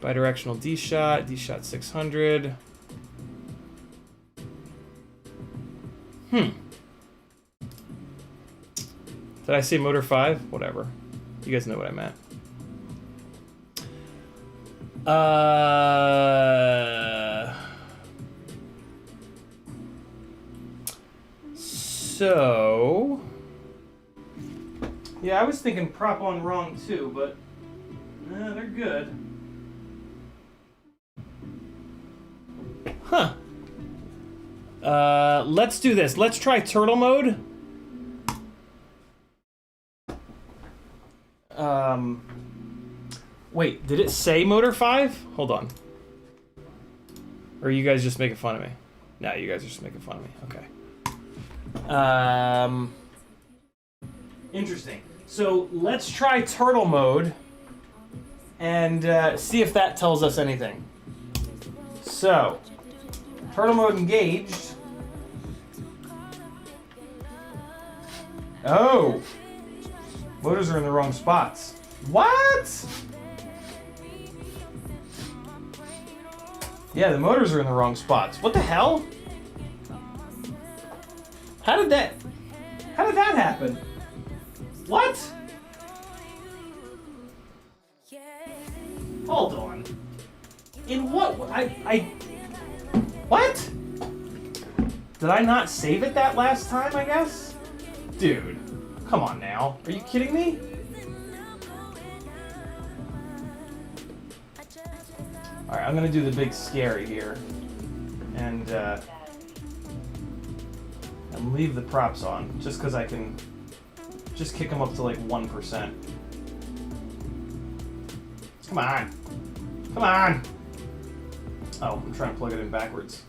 S1: bidirectional D-shot, D-shot 600. Did I say motor 5? Whatever. You guys know what I meant. So... yeah, I was thinking prop on wrong too, but they're good. Huh. Let's do this. Let's try turtle mode. Wait, did it say motor 5? Hold on. Or are you guys just making fun of me? No, you guys are just making fun of me. Okay. Interesting. So let's try turtle mode and see if that tells us anything. So, turtle mode engaged. Oh! Motors are in the wrong spots. What? Yeah, the motors are in the wrong spots. What the hell? How did that happen? What? Hold on. In what? What? Did I not save it that last time, I guess? Dude, come on now. Are you kidding me? Alright, I'm gonna do the big scary here. And leave the props on, just because I can just kick them up to like 1%. Come on. Come on! Oh, I'm trying to plug it in backwards.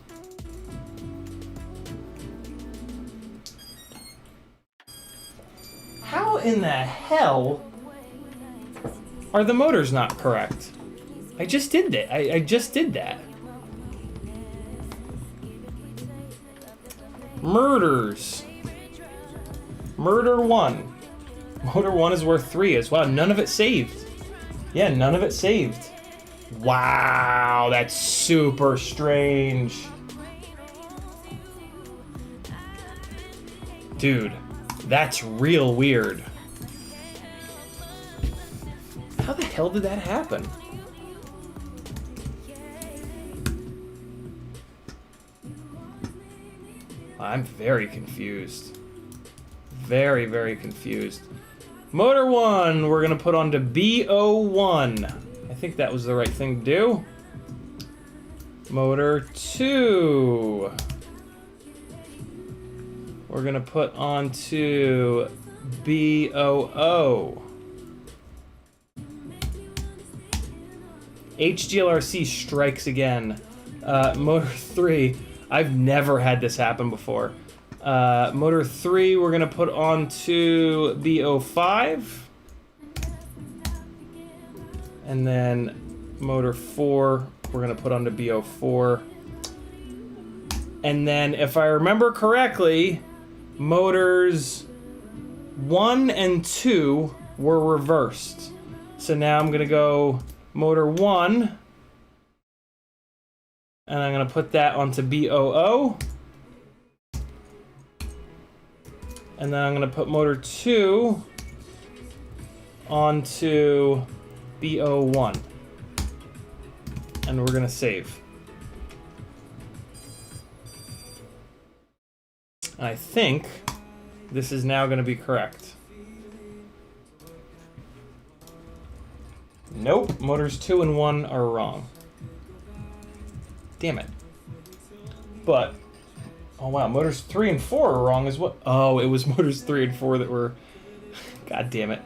S1: How in the hell are the motors not correct? I just did that. I just did that. Murders. Murder 1. Motor 1 is worth 3 as well. None of it saved. Yeah, none of it saved. Wow, that's super strange. Dude, that's real weird. How the hell did that happen? I'm very confused. Very, very confused. Motor 1, we're gonna put onto BO1. I think that was the right thing to do. Motor 2. We're gonna put onto BOO. HGLRC strikes again. Motor 3. I've never had this happen before. Motor 3, we're gonna put onto BO5. And then motor 4, we're gonna put onto BO4. And then, if I remember correctly, motors 1 and 2 were reversed. So now I'm gonna go motor 1, and I'm gonna put that onto BOO. And then I'm gonna put motor 2 onto BO1. And we're gonna save. And I think this is now gonna be correct. Nope, motors 2 and 1 are wrong. Damn it. But, oh wow, motors 3 and 4 are wrong as well. Oh, it was motors 3 and 4 that were, god damn it.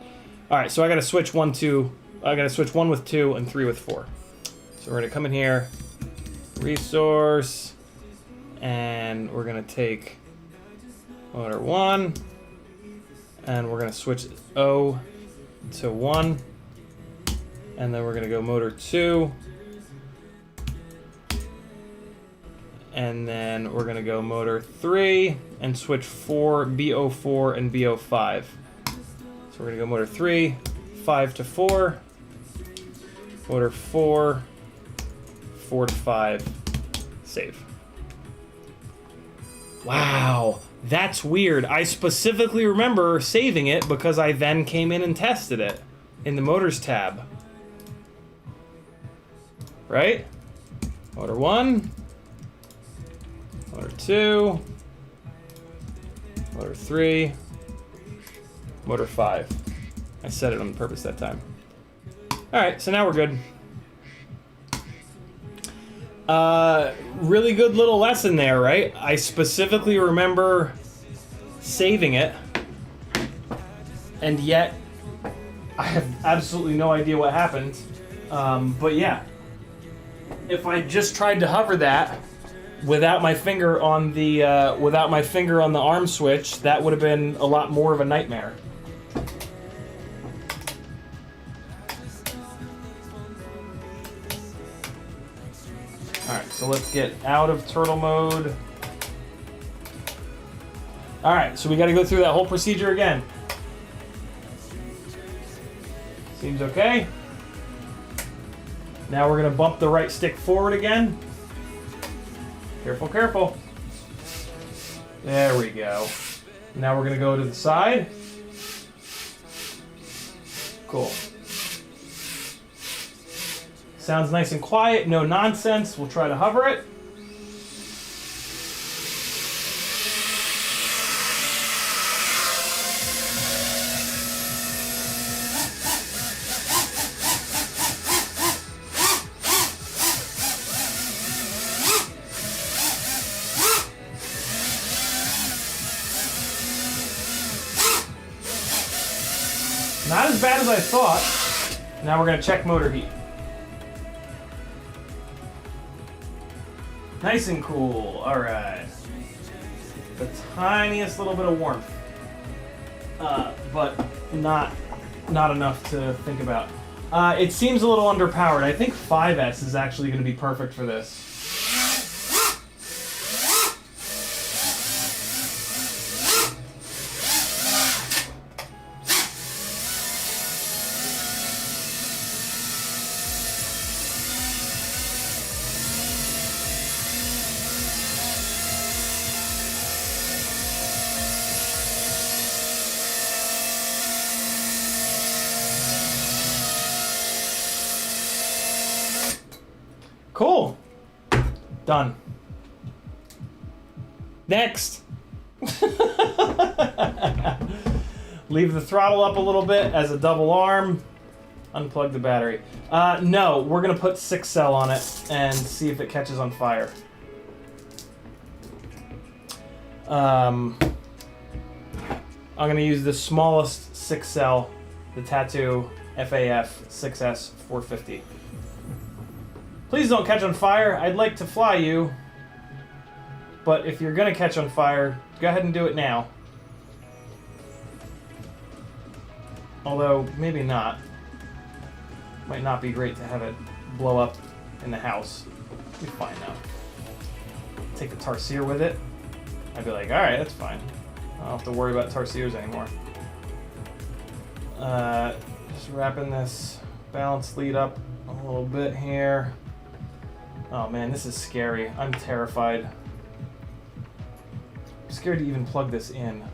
S1: Alright, so I gotta switch 1 with 2 and 3 with 4. So we're gonna come in here, resource, and we're gonna take motor 1, and we're gonna switch O to 1, and then we're gonna go motor 2, and then we're gonna go motor 3 and switch 4, BO4 and BO5. So we're gonna go motor 3, 5 to 4, motor 4, 4 to 5, save. Wow, that's weird. I specifically remember saving it because I then came in and tested it in the motors tab. Right? Motor 1, motor 2, motor 3, motor 5. I set it on purpose that time. Alright, so now we're good. Really good little lesson there, right? I specifically remember saving it, and yet I have absolutely no idea what happened. But yeah, if I just tried to hover that without my finger on the arm switch, that would have been a lot more of a nightmare. Alright, so let's get out of turtle mode. Alright, so we gotta go through that whole procedure again. Seems okay. Now we're gonna bump the right stick forward again. Careful, careful. There we go. Now we're gonna go to the side. Cool. Sounds nice and quiet, no nonsense. We'll try to hover it. Not as bad as I thought. Now we're going to check motor heat. Nice and cool. All right. The tiniest little bit of warmth, but not enough to think about. It seems a little underpowered. I think 5S is actually going to be perfect for this. Cool. Done. Next. Leave the throttle up a little bit as a double arm. Unplug the battery. No, we're going to put 6-cell on it and see if it catches on fire. I'm going to use the smallest 6-cell, the Tattoo FAF 6S 450. Please don't catch on fire. I'd like to fly you, but if you're gonna catch on fire, go ahead and do it now. Although, maybe not. Might not be great to have it blow up in the house. Be fine now. Take the tarsier with it. I'd be like, alright, that's fine. I don't have to worry about tarsiers anymore. Just wrapping this balance lead up a little bit here. Oh man, this is scary. I'm terrified. I'm scared to even plug this in.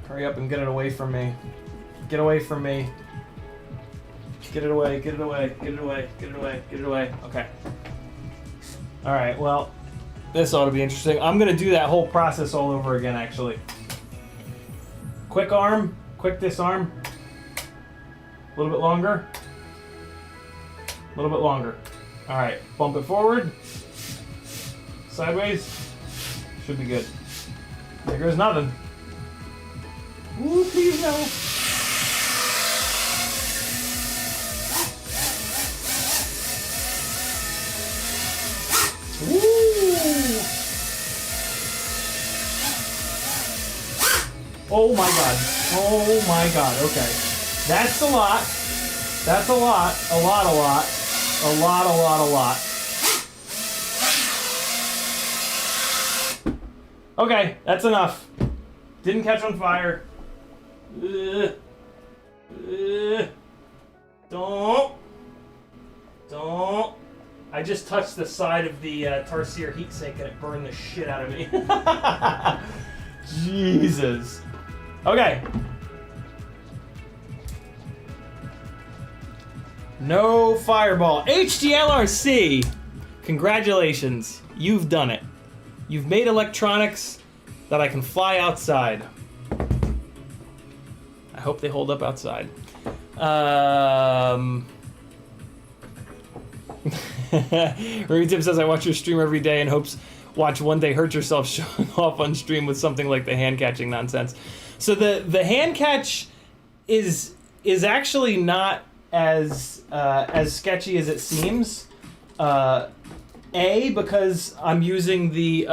S1: Hurry up and get it away from me. Get away from me. Get it away, get it away, get it away, get it away, get it away. Okay. Alright, well, this ought to be interesting. I'm going to do that whole process all over again, actually. Quick arm, quick disarm. A little bit longer. A little bit longer. All right, bump it forward. Sideways. Should be good. There goes nothing. Ooh, please no. Oh my god. Oh my god. Okay. That's a lot. That's a lot. A lot. A lot. Okay, that's enough. Didn't catch on fire. Don't. I just touched the side of the Tarsier heatsink and it burned the shit out of me. Jesus. Okay. No fireball. HDLRC! Congratulations. You've done it. You've made electronics that I can fly outside. I hope they hold up outside. Ruby Tim says, I watch your stream every day and hopes watch one day hurt yourself showing off on stream with something like the hand catching nonsense. So the hand catch is actually not as sketchy as it seems. Because I'm using the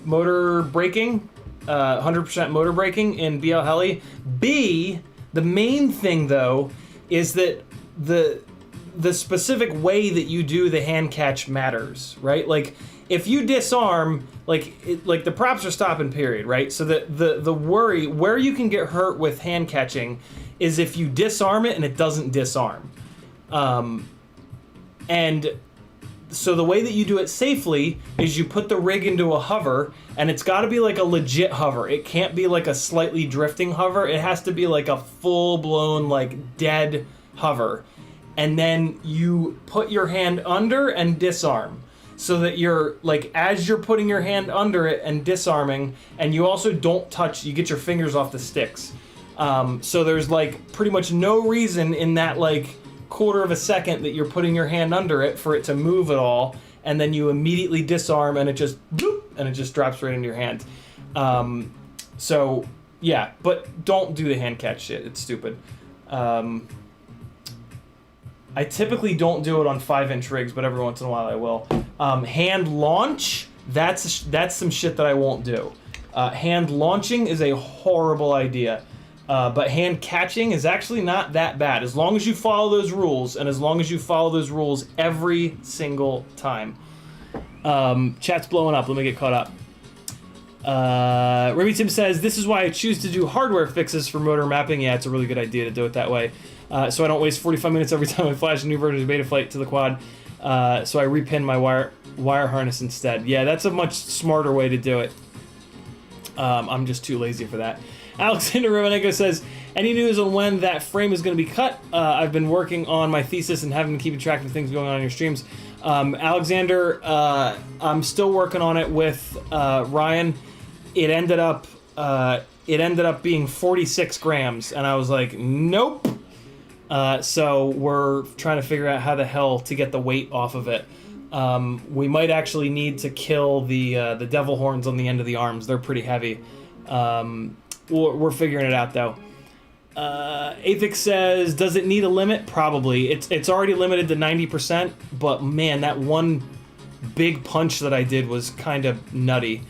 S1: motor braking, 100% motor braking in BL Heli. B, the main thing though is that the specific way that you do the hand catch matters, right? Like if you disarm, like the props are stopping, period, right? So the worry where you can get hurt with hand catching is if you disarm it and it doesn't disarm. And so the way that you do it safely is you put the rig into a hover, and it's got to be like a legit hover. It can't be like a slightly drifting hover. It has to be like a full-blown, like, dead hover. And then you put your hand under and disarm, so that you're, like, as you're putting your hand under it and disarming, and you also don't touch, you get your fingers off the sticks. So there's, like, pretty much no reason in that, like, quarter of a second that you're putting your hand under it for it to move at all, and then you immediately disarm and it just boop, and it just drops right into your hand. So yeah, but don't do the hand catch shit. It's stupid. I typically don't do it on 5-inch rigs, but every once in a while I will. Hand launch, that's some shit that I won't do. Hand launching is a horrible idea. But hand catching is actually not that bad, as long as you follow those rules, and as long as you follow those rules every single time. Chat's blowing up. Let me get caught up. Remy Tim says, this is why I choose to do hardware fixes for motor mapping. Yeah, it's a really good idea to do it that way. So I don't waste 45 minutes every time I flash a new version of Betaflight to the quad. So I repin my wire harness instead. Yeah, that's a much smarter way to do it. I'm just too lazy for that. Alexander Romanenko says, any news on when that frame is going to be cut? I've been working on my thesis and haven't been keeping track of things going on in your streams. Alexander, I'm still working on it with Ryan. It ended up being 46 grams, and I was like, nope. So we're trying to figure out how the hell to get the weight off of it. We might actually need to kill the devil horns on the end of the arms. They're pretty heavy. We're figuring it out, though. Athix says, does it need a limit? Probably. It's already limited to 90%, but man, that one big punch that I did was kind of nutty.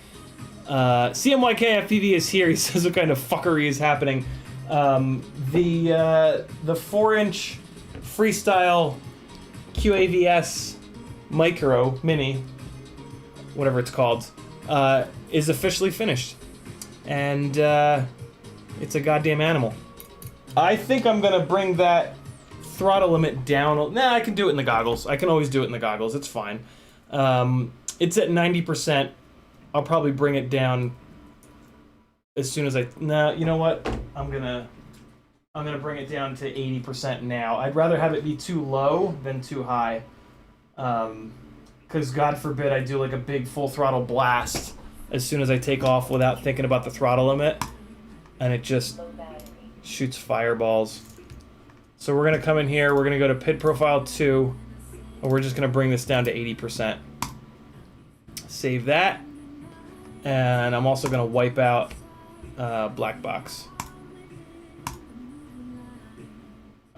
S1: CMYKFPV is here. He says what kind of fuckery is happening. The 4-inch freestyle QAVS Micro Mini, whatever it's called, is officially finished. And it's a goddamn animal. I think I'm gonna bring that throttle limit down. Nah, I can do it in the goggles. I can always do it in the goggles. It's fine. It's at 90%. I'll probably bring it down as soon as Nah, you know what? I'm gonna bring it down to 80% now. I'd rather have it be too low than too high. Because God forbid I do like a big full throttle blast as soon as I take off without thinking about the throttle limit, and it just shoots fireballs. So we're gonna come in here, we're gonna go to PID profile 2, and we're just gonna bring this down to 80%. Save that, and I'm also gonna wipe out Blackbox.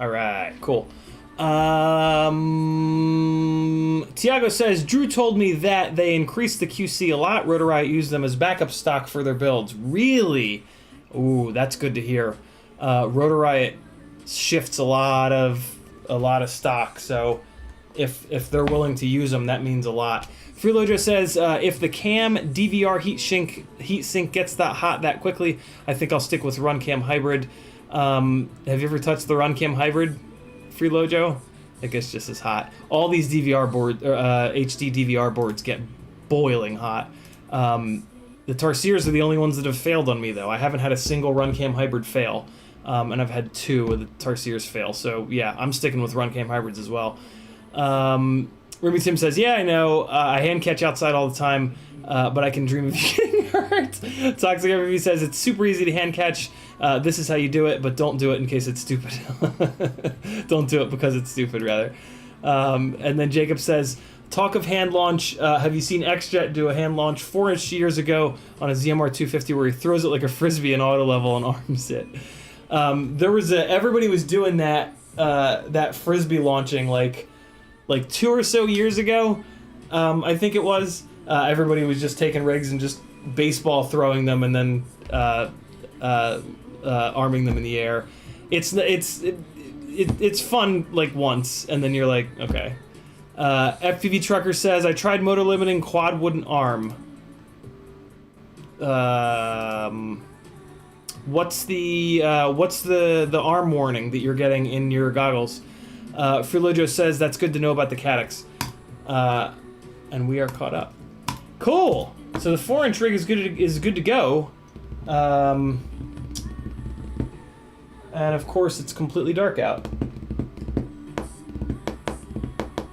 S1: Alright, cool. Tiago says, Drew told me that they increased the QC a lot. Rotor Riot used them as backup stock for their builds. Really? Ooh, that's good to hear. Rotor Riot shifts a lot of stock. So if they're willing to use them, that means a lot. Freelojo says, if the cam DVR heatsink gets that hot that quickly, I think I'll stick with Runcam Hybrid. Have you ever touched the Runcam Hybrid, Freelojo? It gets just as hot. All these DVR board, HD DVR boards get boiling hot. The Tarsiers are the only ones that have failed on me, though. I haven't had a single Runcam Hybrid fail, and I've had 2 of the Tarsiers fail. So yeah, I'm sticking with Runcam Hybrids as well. Ruby Tim says, yeah, I know, I hand catch outside all the time, but I can dream of you getting hurt. Toxic FPV says, it's super easy to hand catch. This is how you do it, but don't do it in case it's stupid. Don't do it because it's stupid, rather. And then Jacob says, talk of hand launch, have you seen XJet do a hand launch 4-inch years ago on a ZMR 250 where he throws it like a frisbee in auto level and arms it? There was everybody was doing that frisbee launching like 2 or so years ago, I think it was. Everybody was just taking rigs and just baseball throwing them and then arming them in the air. It's fun like once, and then you're like, okay. FPV Trucker says, I tried motor limiting, quad wouldn't arm. What's the arm warning that you're getting in your goggles? Freelojo says, that's good to know about the Caddx. And we are caught up. Cool! So the 4-inch rig is good to go. And of course it's completely dark out.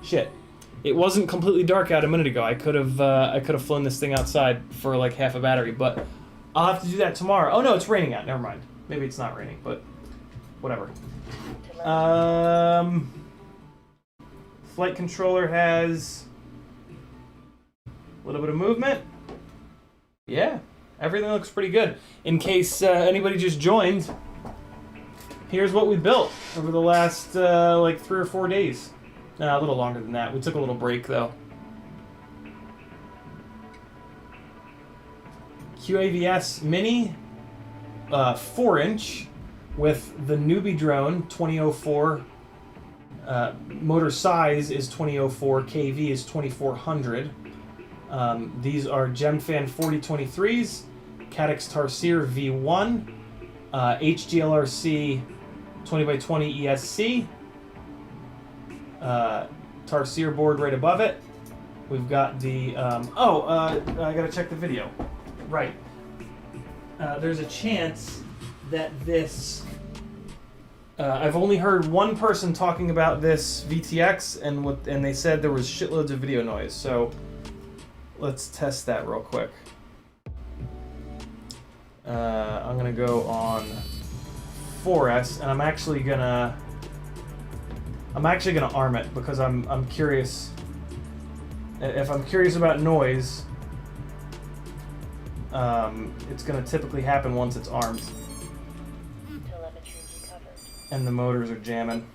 S1: Shit. It wasn't completely dark out a minute ago. I could have flown this thing outside for like half a battery, but I'll have to do that tomorrow. Oh no, it's raining out. Never mind. Maybe it's not raining, but whatever. Flight controller has a little bit of movement. Yeah, everything looks pretty good. In case anybody just joined, here's what we built over the last like 3 or 4 days. A little longer than that. We took a little break though. QAVS Mini, 4-inch with the newbie drone 2004. Motor size is 2004. KV is 2400. These are Gemfan 4023s, Caddx Tarsier V1, HGLRC 20x20 ESC, Tarsier board right above it. We've got the, I gotta check the video. Right. There's a chance that this, I've only heard one person talking about this VTX, and they said there was shitloads of video noise, so let's test that real quick. I'm gonna go on 4S, and I'm actually gonna arm it because I'm curious. If I'm curious about noise, it's gonna typically happen once it's armed. And the motors are jamming.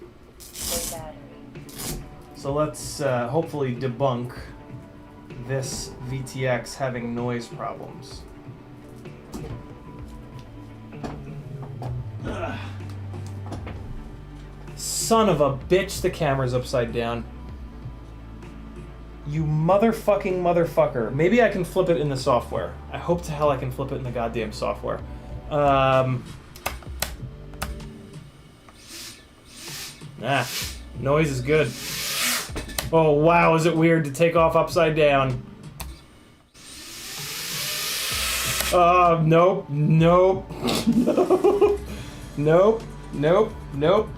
S1: So let's hopefully debunk this VTX having noise problems. Ugh. Son of a bitch, the camera's upside down. You motherfucker. Maybe I can flip it in the software. I hope to hell I can flip it in the goddamn software. Noise is good. Oh wow, is it weird to take off upside down? Nope. Nope.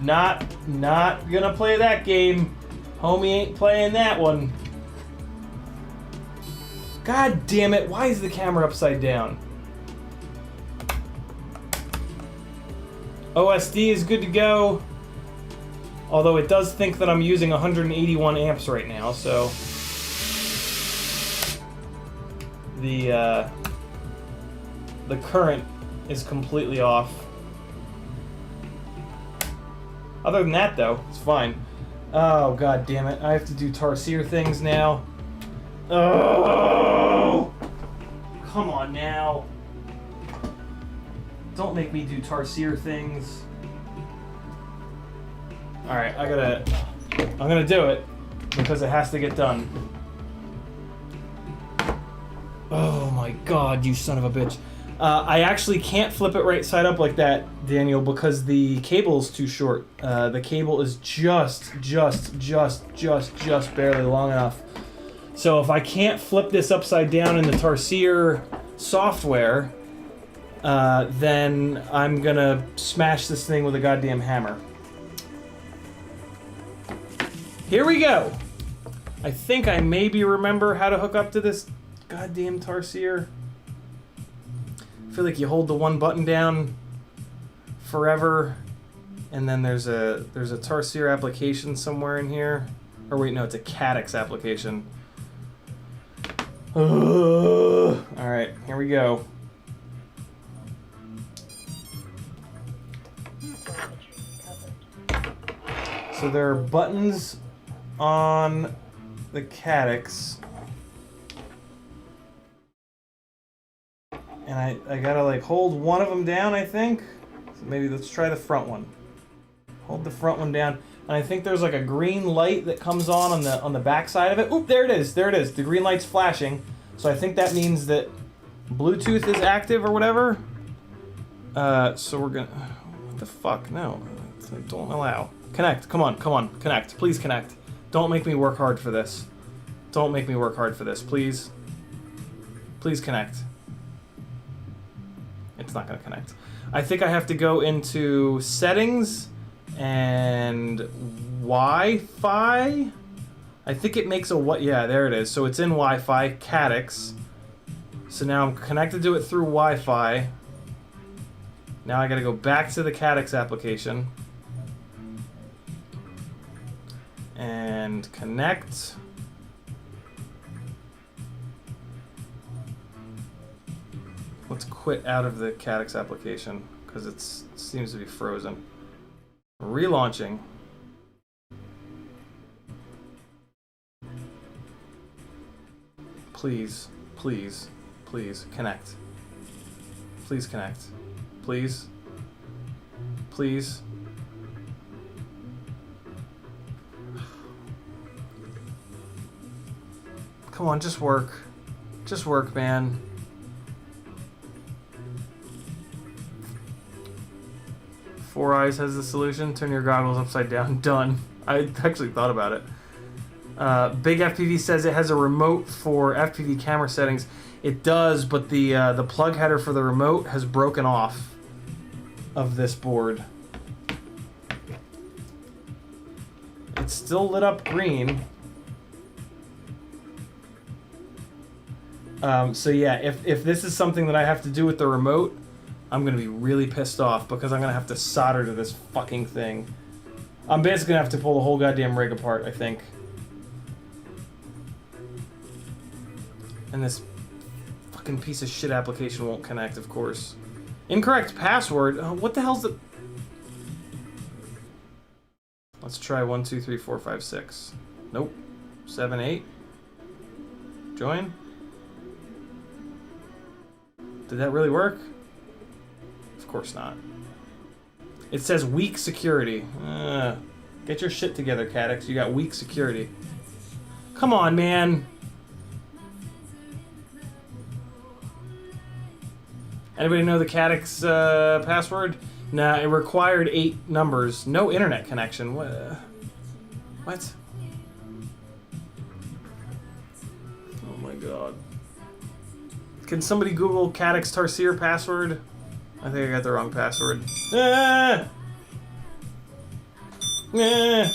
S1: Not gonna play that game. Homie ain't playing that one. God damn it, why is the camera upside down? OSD is good to go. Although it does think that I'm using 181 amps right now, so the current is completely off. Other than that, though, it's fine. Oh, god damn it. I have to do Tarsier things now. Oh! Come on now. Don't make me do Tarsier things. All right, I'm gonna do it because it has to get done. Oh my God, you son of a bitch. I actually can't flip it right side up like that, Daniel, because the cable is too short. The cable is just barely long enough. So if I can't flip this upside down in the Tarsier software, then I'm gonna smash this thing with a goddamn hammer. Here we go. I think I maybe remember how to hook up to this goddamn Tarsier. I feel like you hold the one button down forever, and then there's a Tarsier application somewhere in here. Or wait, no, it's a Caddx application. All right, here we go. So there are buttons on the Caddx, and I gotta like hold one of them down, I think. So maybe let's try the front one. Hold the front one down, and I think there's like a green light that comes on the back side of it. Oop, there it is. There it is. The green light's flashing, so I think that means that Bluetooth is active or whatever. So we're gonna. What the fuck? No, don't allow. Connect. Come on, come on. Connect. Please connect. Don't make me work hard for this. Don't make me work hard for this, please. Please connect. It's not gonna connect. I think I have to go into settings and Wi-Fi. I think it makes a what? Yeah, there it is. So it's in Wi-Fi, Caddx. So now I'm connected to it through Wi-Fi. Now I gotta go back to the Caddx application. And connect. Let's quit out of the Caddx application because it seems to be frozen. Relaunching. Please, please, please connect. Please connect. Please. Please. Come on, just work. Just work, man. Four Eyes has the solution. Turn your goggles upside down. Done. I actually thought about it. Big FPV says it has a remote for FPV camera settings. It does, but the plug header for the remote has broken off of this board. It's still lit up green. So yeah, if this is something that I have to do with the remote, I'm gonna be really pissed off because I'm gonna have to solder to this fucking thing. I'm basically gonna have to pull the whole goddamn rig apart, I think. And this fucking piece of shit application won't connect, of course. Incorrect password? What the hell's the... Let's try 1, 2, 3, 4, 5, 6. Nope. 7, 8. Join. Did that really work? Of course not. It says weak security. Get your shit together, Caddx. You got weak security. Come on, man. Anybody know the Caddx password? Nah, it required 8 numbers. No internet connection. What? Oh my god. Can somebody Google Caddx Tarsier password? I think I got the wrong password. Ah! Ah!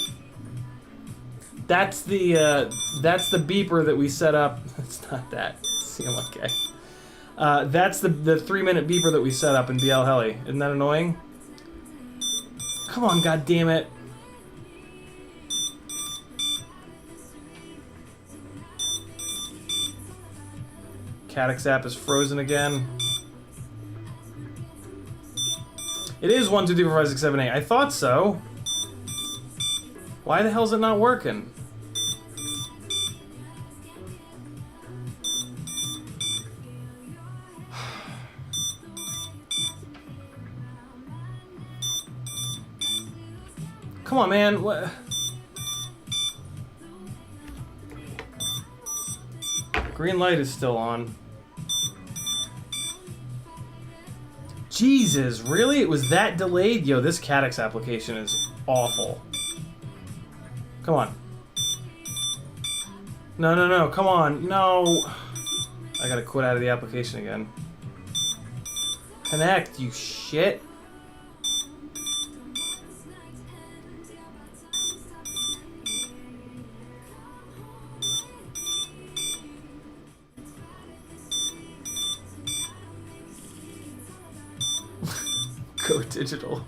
S1: That's the beeper that we set up. It's not that. CMYK. That's the 3-minute beeper that we set up in BL Heli. Isn't that annoying? Come on, goddammit. Caddx app is frozen again. It is 1, 2, 3, 4, 5, 6, 7, 8. I thought so. Why the hell is it not working? Come on, man. What? Green light is still on. Jesus, really? It was that delayed? Yo, this Caddx application is awful. Come on. No, no, no, come on. No. I gotta quit out of the application again. Connect, you shit. Go digital.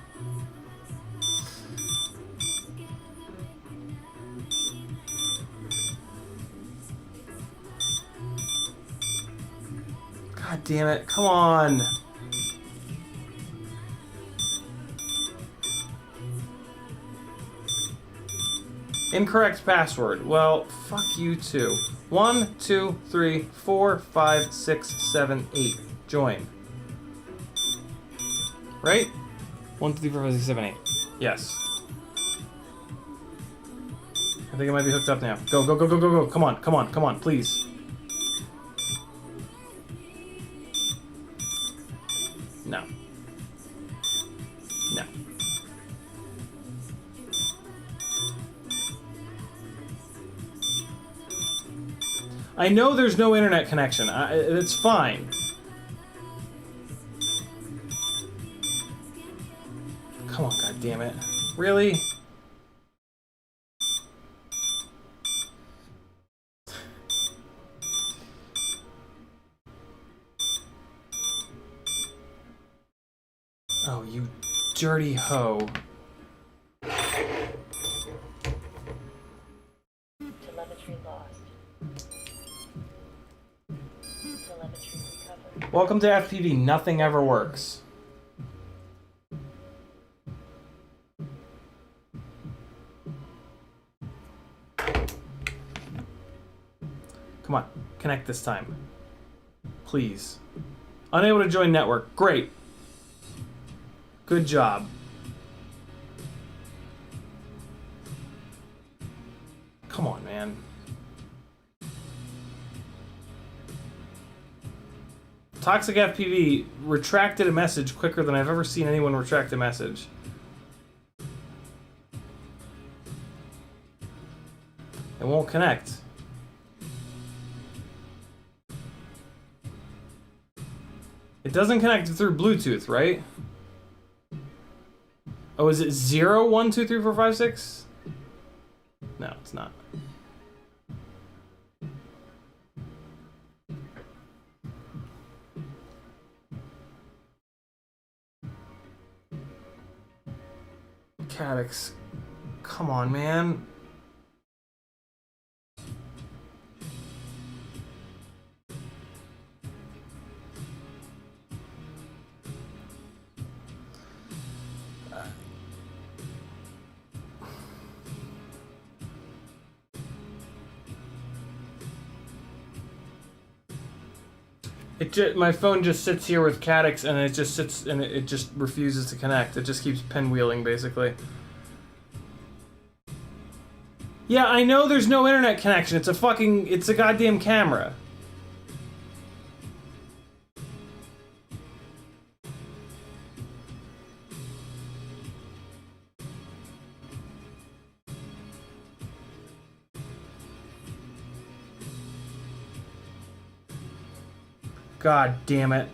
S1: God damn it, come on. Incorrect password. Well, fuck you too. 1, 2, 3, 4, 5, 6, 7, 8. Join. Right? 1, 2, 3, 4, 5, 6, 7, 8. Yes. I think it might be hooked up now. Go, go, go, go, go, go. Come on, come on, come on, please. No. No. I know there's no internet connection. It's fine. Come on, goddammit. Really? Oh, you dirty hoe.
S2: Telemetry lost. Telemetry recovered.
S1: Welcome to FPV. Nothing ever works. Come on, connect this time. Please. Unable to join network. Great. Good job. Come on, man. Toxic FPV retracted a message quicker than I've ever seen anyone retract a message. It won't connect. It doesn't connect through Bluetooth, right? Oh, is it 0, 1, 2, 3, 4, 5, 6? No, it's not. Caddx. Come on, man. My phone just sits here with Caddx and it just sits and it just refuses to connect. It just keeps pinwheeling, basically. Yeah, I know there's no internet connection. It's a goddamn camera. God damn it.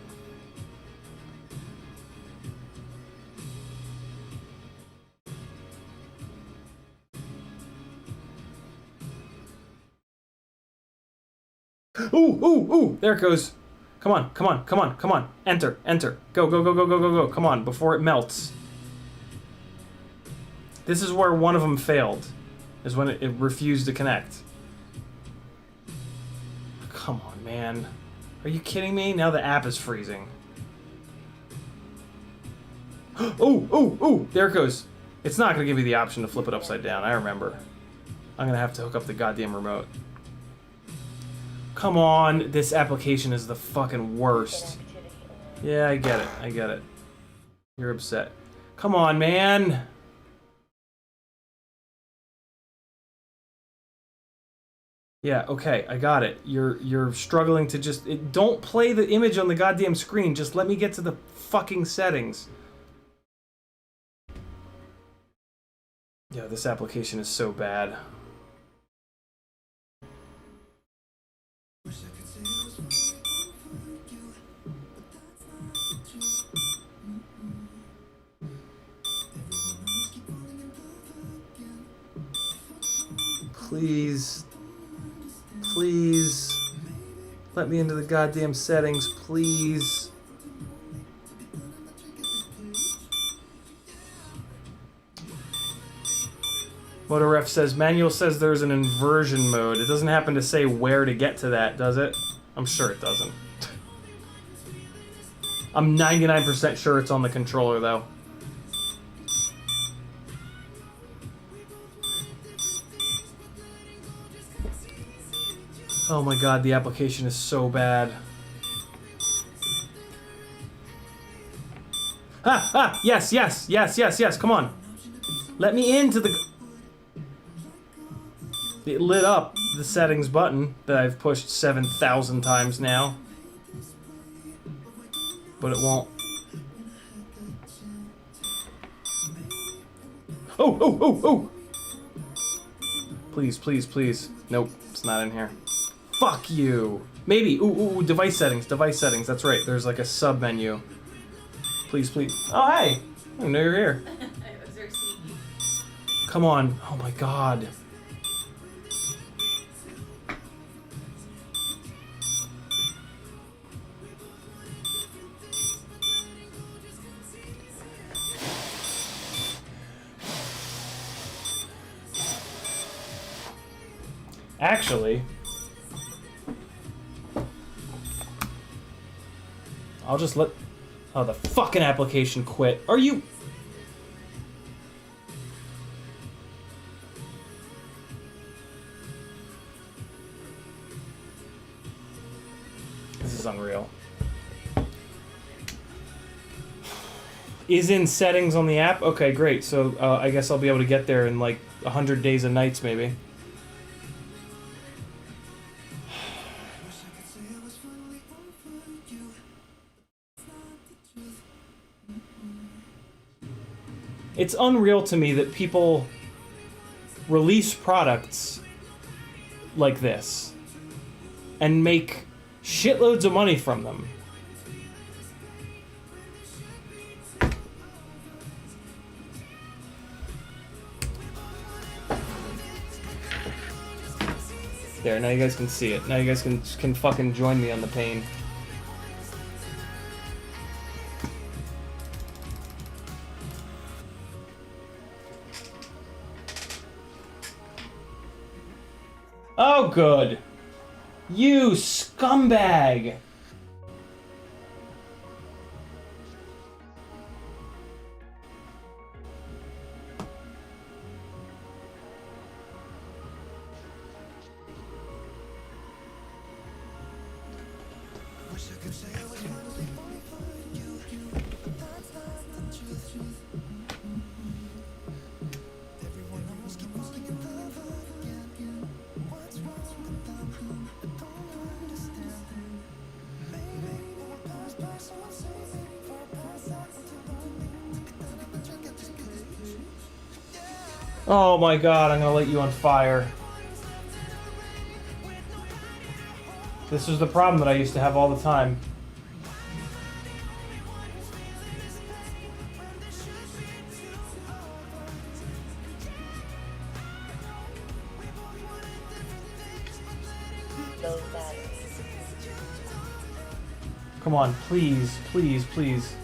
S1: Ooh, ooh, ooh, there it goes. Come on, come on, come on, come on. Enter, enter. Go, go, go, go, go, go, go. Come on, before it melts. This is where one of them failed. Is when it refused to connect. Come on, man. Are you kidding me? Now the app is freezing. Ooh, ooh, ooh, there it goes. It's not going to give you the option to flip it upside down, I remember. I'm going to have to hook up the goddamn remote. Come on, this application is the fucking worst. Yeah, I get it, I get it. You're upset. Come on, man. Yeah, okay, I got it. You're struggling to just... don't play the image on the goddamn screen. Just let me get to the fucking settings. Yeah, this application is so bad. Please. Please. Let me into the goddamn settings, please. MotoRef says, manual says there's an inversion mode. It doesn't happen to say where to get to that, does it? I'm sure it doesn't. I'm 99% sure it's on the controller, though. Oh my god, the application is so bad. Ah, yes, yes, yes, yes, yes, come on. Let me into the... It lit up the settings button that I've pushed 7,000 times now. But it won't. Oh, oh, oh, oh! Please, please, please. Nope, it's not in here. Fuck you! Maybe. Ooh, device settings, that's right. There's like a sub-menu. Please, please. Oh, hey! I didn't know you were here.
S3: I was very sneaky.
S1: Come on. Oh my god. Actually, I'll just let... Oh, the fucking application quit. Are you... This is unreal. Is in settings on the app? Okay, great. So I guess I'll be able to get there in like 100 days and nights, maybe. It's unreal to me that people release products like this and make shitloads of money from them. There, now you guys can see it. Now you guys can fucking join me on the pain. Oh, good. You scumbag. Oh my god, I'm gonna light you on fire. This was the problem that I used to have all the time.
S2: Low batteries.
S1: Come on, please, please, please.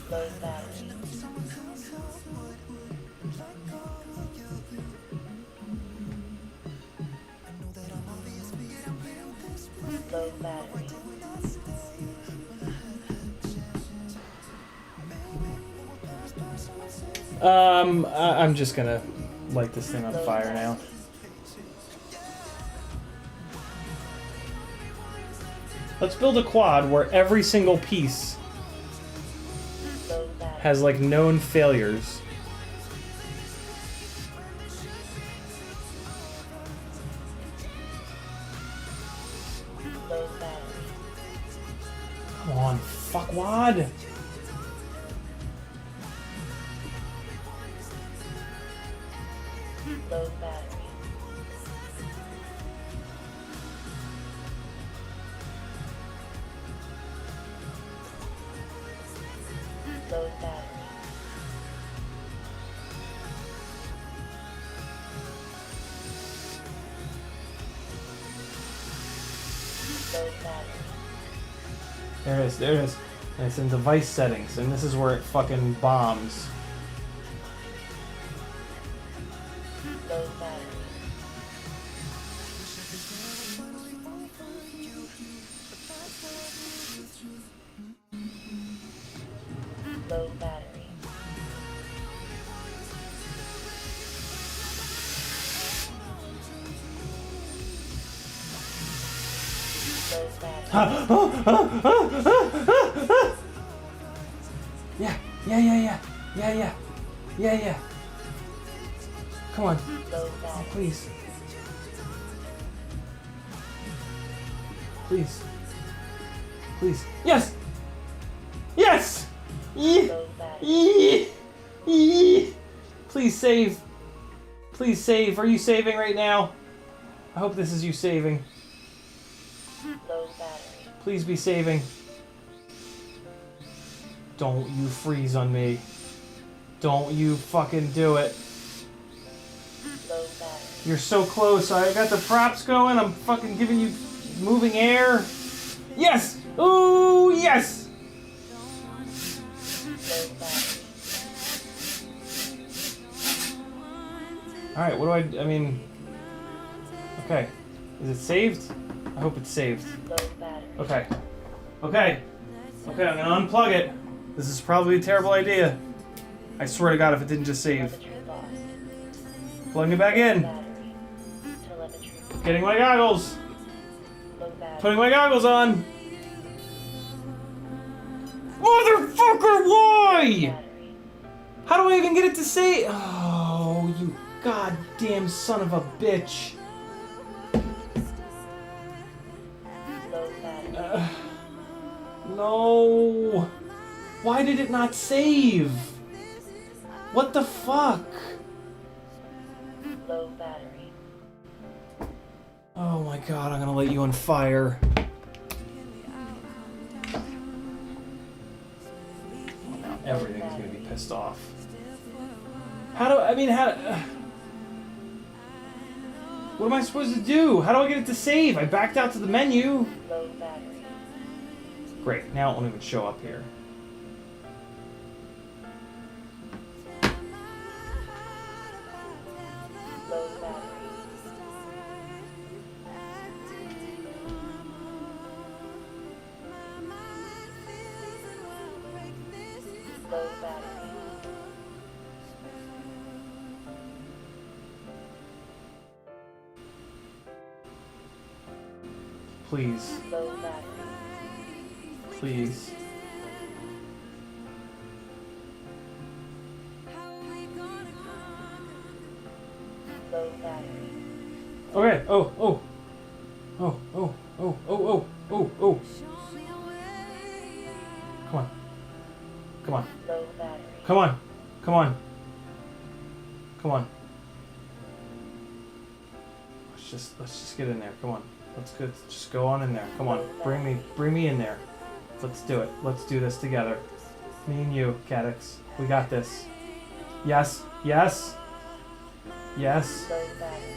S2: Low batteries. Low batteries.
S1: I'm just gonna light this thing on fire now. Let's build a quad where every single piece
S2: Low batteries.
S1: has like known failures.
S2: Low battery.
S1: Come on, fuckwad.
S2: Low battery. Low battery. Low battery.
S1: There it is, there it is. And it's in device settings, and this is where it fucking bombs.
S2: Low battery. Low battery. Low battery.
S1: Yeah. Come on,
S2: Low battery.
S1: please. Please. Yes! Yes! Yeah.
S2: Low battery.
S1: Please save. Please save. Are you saving right now? I hope this is you saving.
S2: Low battery.
S1: Please be saving. Don't you freeze on me. Don't you fucking do it.
S2: Low battery.
S1: You're so close. I got the props going. I'm fucking giving you moving air. Yes! Ooh, yes!
S2: Low battery.
S1: Alright, what do I mean... Okay. Is it saved? I hope it's saved.
S2: Low battery.
S1: Okay. Okay, I'm gonna unplug it. This is probably a terrible idea. I swear to God if it didn't just save.
S2: Telemetry lost.
S1: Plugging it back in.
S2: Battery. Telemetry.
S1: Getting my goggles.
S2: Low battery.
S1: Putting my goggles on. Motherfucker, why?
S2: Battery.
S1: How do I even get it to save? Oh, you goddamn son of a bitch.
S2: Low battery.
S1: No. Why did it not save? What the fuck?
S2: Low battery.
S1: Oh my God, I'm gonna light you on fire. Now everything's gonna be pissed off. How do what am I supposed to do? How do I get it to save? I backed out to the menu.
S2: Low battery.
S1: Great, now it won't even show up here.
S2: Low battery. Low battery.
S1: Please,
S2: Low battery.
S1: please.
S2: Low battery.
S1: Okay, oh. Come on.
S2: Low battery.
S1: Come on. Let's just get in there. Come on. Just go on in there. Come on. Bring me in there. Let's do it. Let's do this together. Me and you, Cadix. We got this. Yes.
S2: Low battery.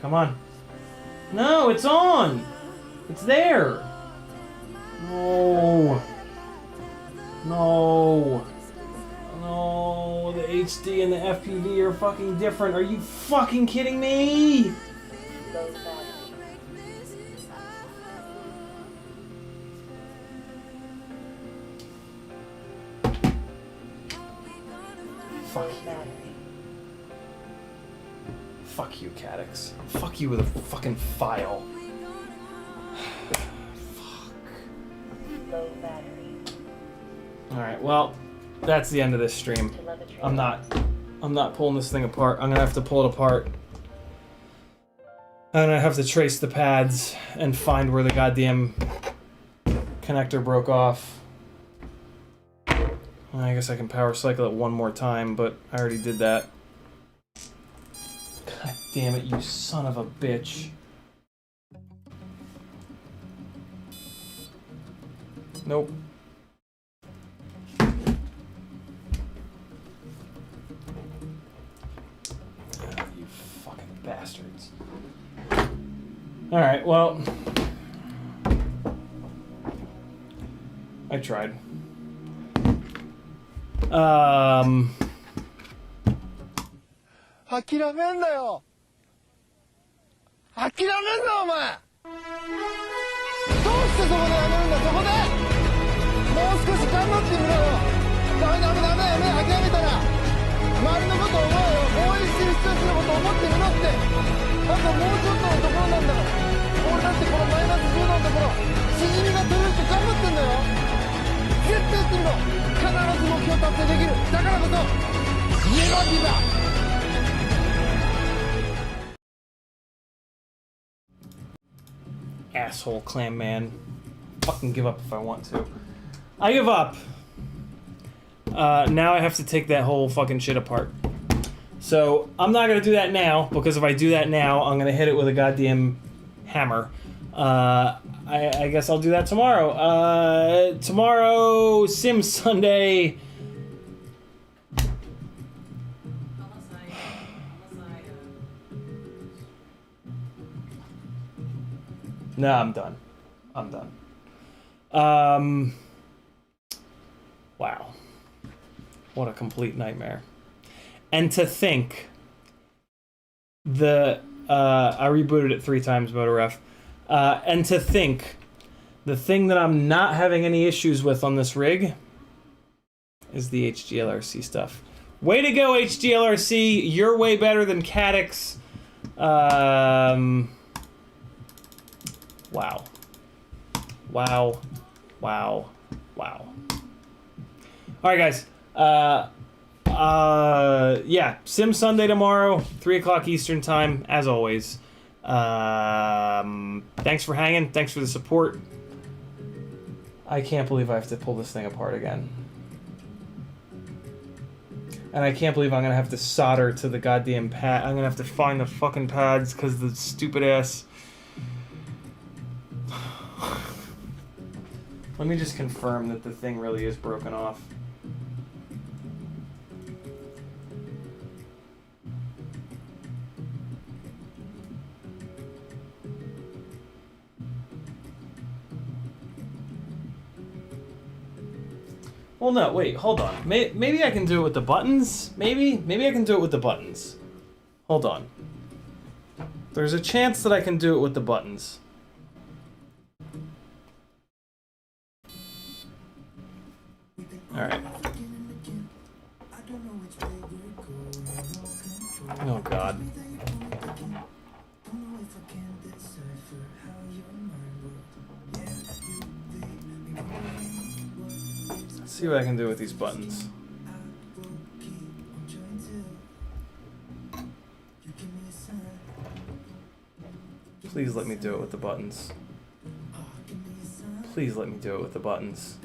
S1: Come on. No, it's on. It's there. No, the HD and the FPV are fucking different. Are you fucking kidding me?
S2: Low battery.
S1: Fuck
S2: Low
S1: you.
S2: battery.
S1: Fuck you, Cadix. Fuck you with a fucking file.
S2: Low battery.
S1: Alright, well, that's the end of this stream.
S2: Telemetry.
S1: I'm not pulling this thing apart. I'm gonna have to pull it apart And I have to trace the pads and find where the goddamn connector broke off. I guess I can power cycle it one more time, but I already did that. God damn it, you son of a bitch. Nope. You fucking bastards. Alright, well. I tried. Um.
S3: 諦めんなよ諦めんなお前どうしてそこでやめるんだそこでもう少し頑張ってみろよダメやめ諦めたら周りのことを思うよ応援してる人たちのことを思ってみろってあともうちょっとのところなんだから俺だってこのマイナス10度のところしじみが取れるって頑張ってんだよ絶対やってみろ必ず目標達成できるだからこそネバギブアップ
S1: Asshole clam man. Fucking give up if I want to. I give up. Now I have to take that whole fucking shit apart. So I'm not gonna do that now, because if I do that now, I'm gonna hit it with a goddamn hammer. I guess I'll do that tomorrow. Tomorrow, Sim Sunday. No, I'm done. I'm done. Wow. What a complete nightmare. And to think, I rebooted it 3 times, MotorRef. And to think, the thing that I'm not having any issues with on this rig is the HGLRC stuff. Way to go, HGLRC! You're way better than Cadix. Wow. Wow. Wow. Wow. Alright, guys. Yeah, Sim Sunday tomorrow, 3 o'clock Eastern time, as always. Thanks for hanging. Thanks for the support. I can't believe I have to pull this thing apart again. And I can't believe I'm gonna have to solder to the goddamn pad. I'm gonna have to find the fucking pads because the stupid ass. Let me just confirm that the thing really is broken off. Well, no, wait, hold on. Maybe I can do it with the buttons? Maybe I can do it with the buttons. Hold on. There's a chance that I can do it with the buttons. Alright. Oh, God. Let's see what I can do with these buttons. Please let me do it with the buttons. Please let me do it with the buttons.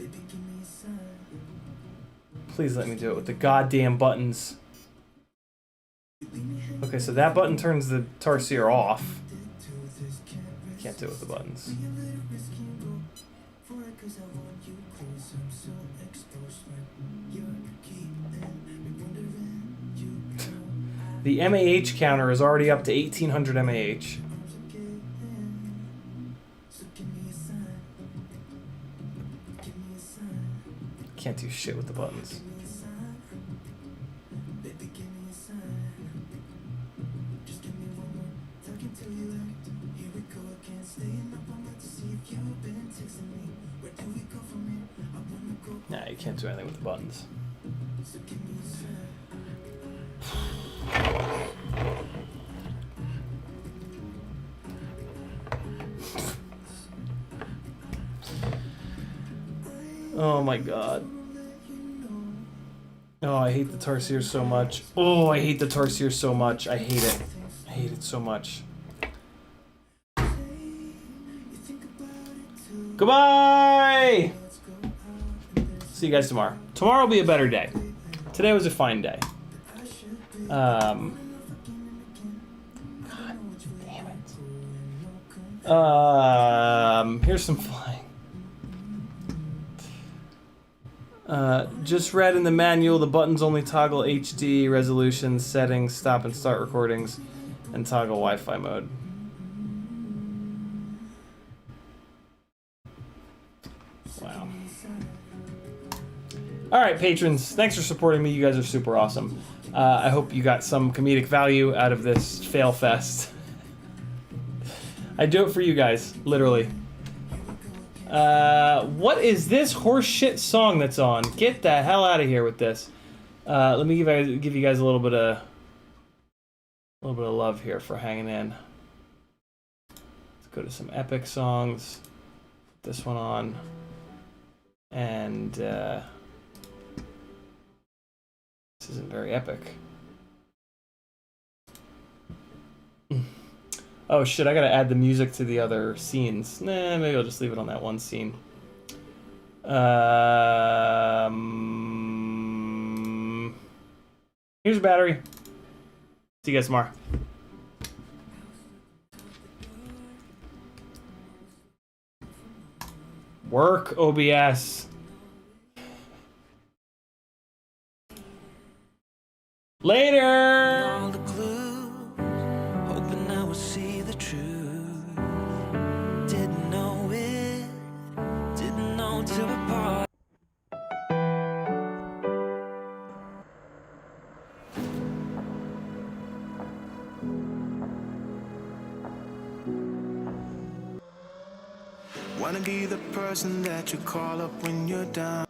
S1: Please let me do it with the goddamn buttons. Okay, so that button turns the tarsier off. Can't do it with the buttons. The MAH counter is already up to 1800 MAH. Can't do shit with the buttons. Nah, you can't do anything with the buttons. Oh my god. Oh, I hate the tarsier so much. Oh, I hate the tarsier so much. I hate it. I hate it so much. Goodbye! See you guys tomorrow. Tomorrow will be a better day. Today was a fine day. God damn it. Here's some flying. Just read in the manual the buttons only toggle HD resolution settings, stop and start recordings, and toggle Wi-Fi mode. Wow. Alright, patrons, thanks for supporting me. You guys are super awesome. I hope you got some comedic value out of this fail fest. I do it for you guys, literally. What is this horse shit song that's on? Get the hell out of here with this. Let me give you guys a little bit of love here for hanging in. Let's go to some epic songs. Put this one on. And this isn't very epic. Oh shit, I gotta add the music to the other scenes. Nah, maybe I'll just leave it on that one scene. Here's a battery. See you guys tomorrow. Work, OBS. Later!
S4: All the clues, hoping I would see the truth. Didn't know it, didn't know till we're part. Wanna be the person that you call up when you're down.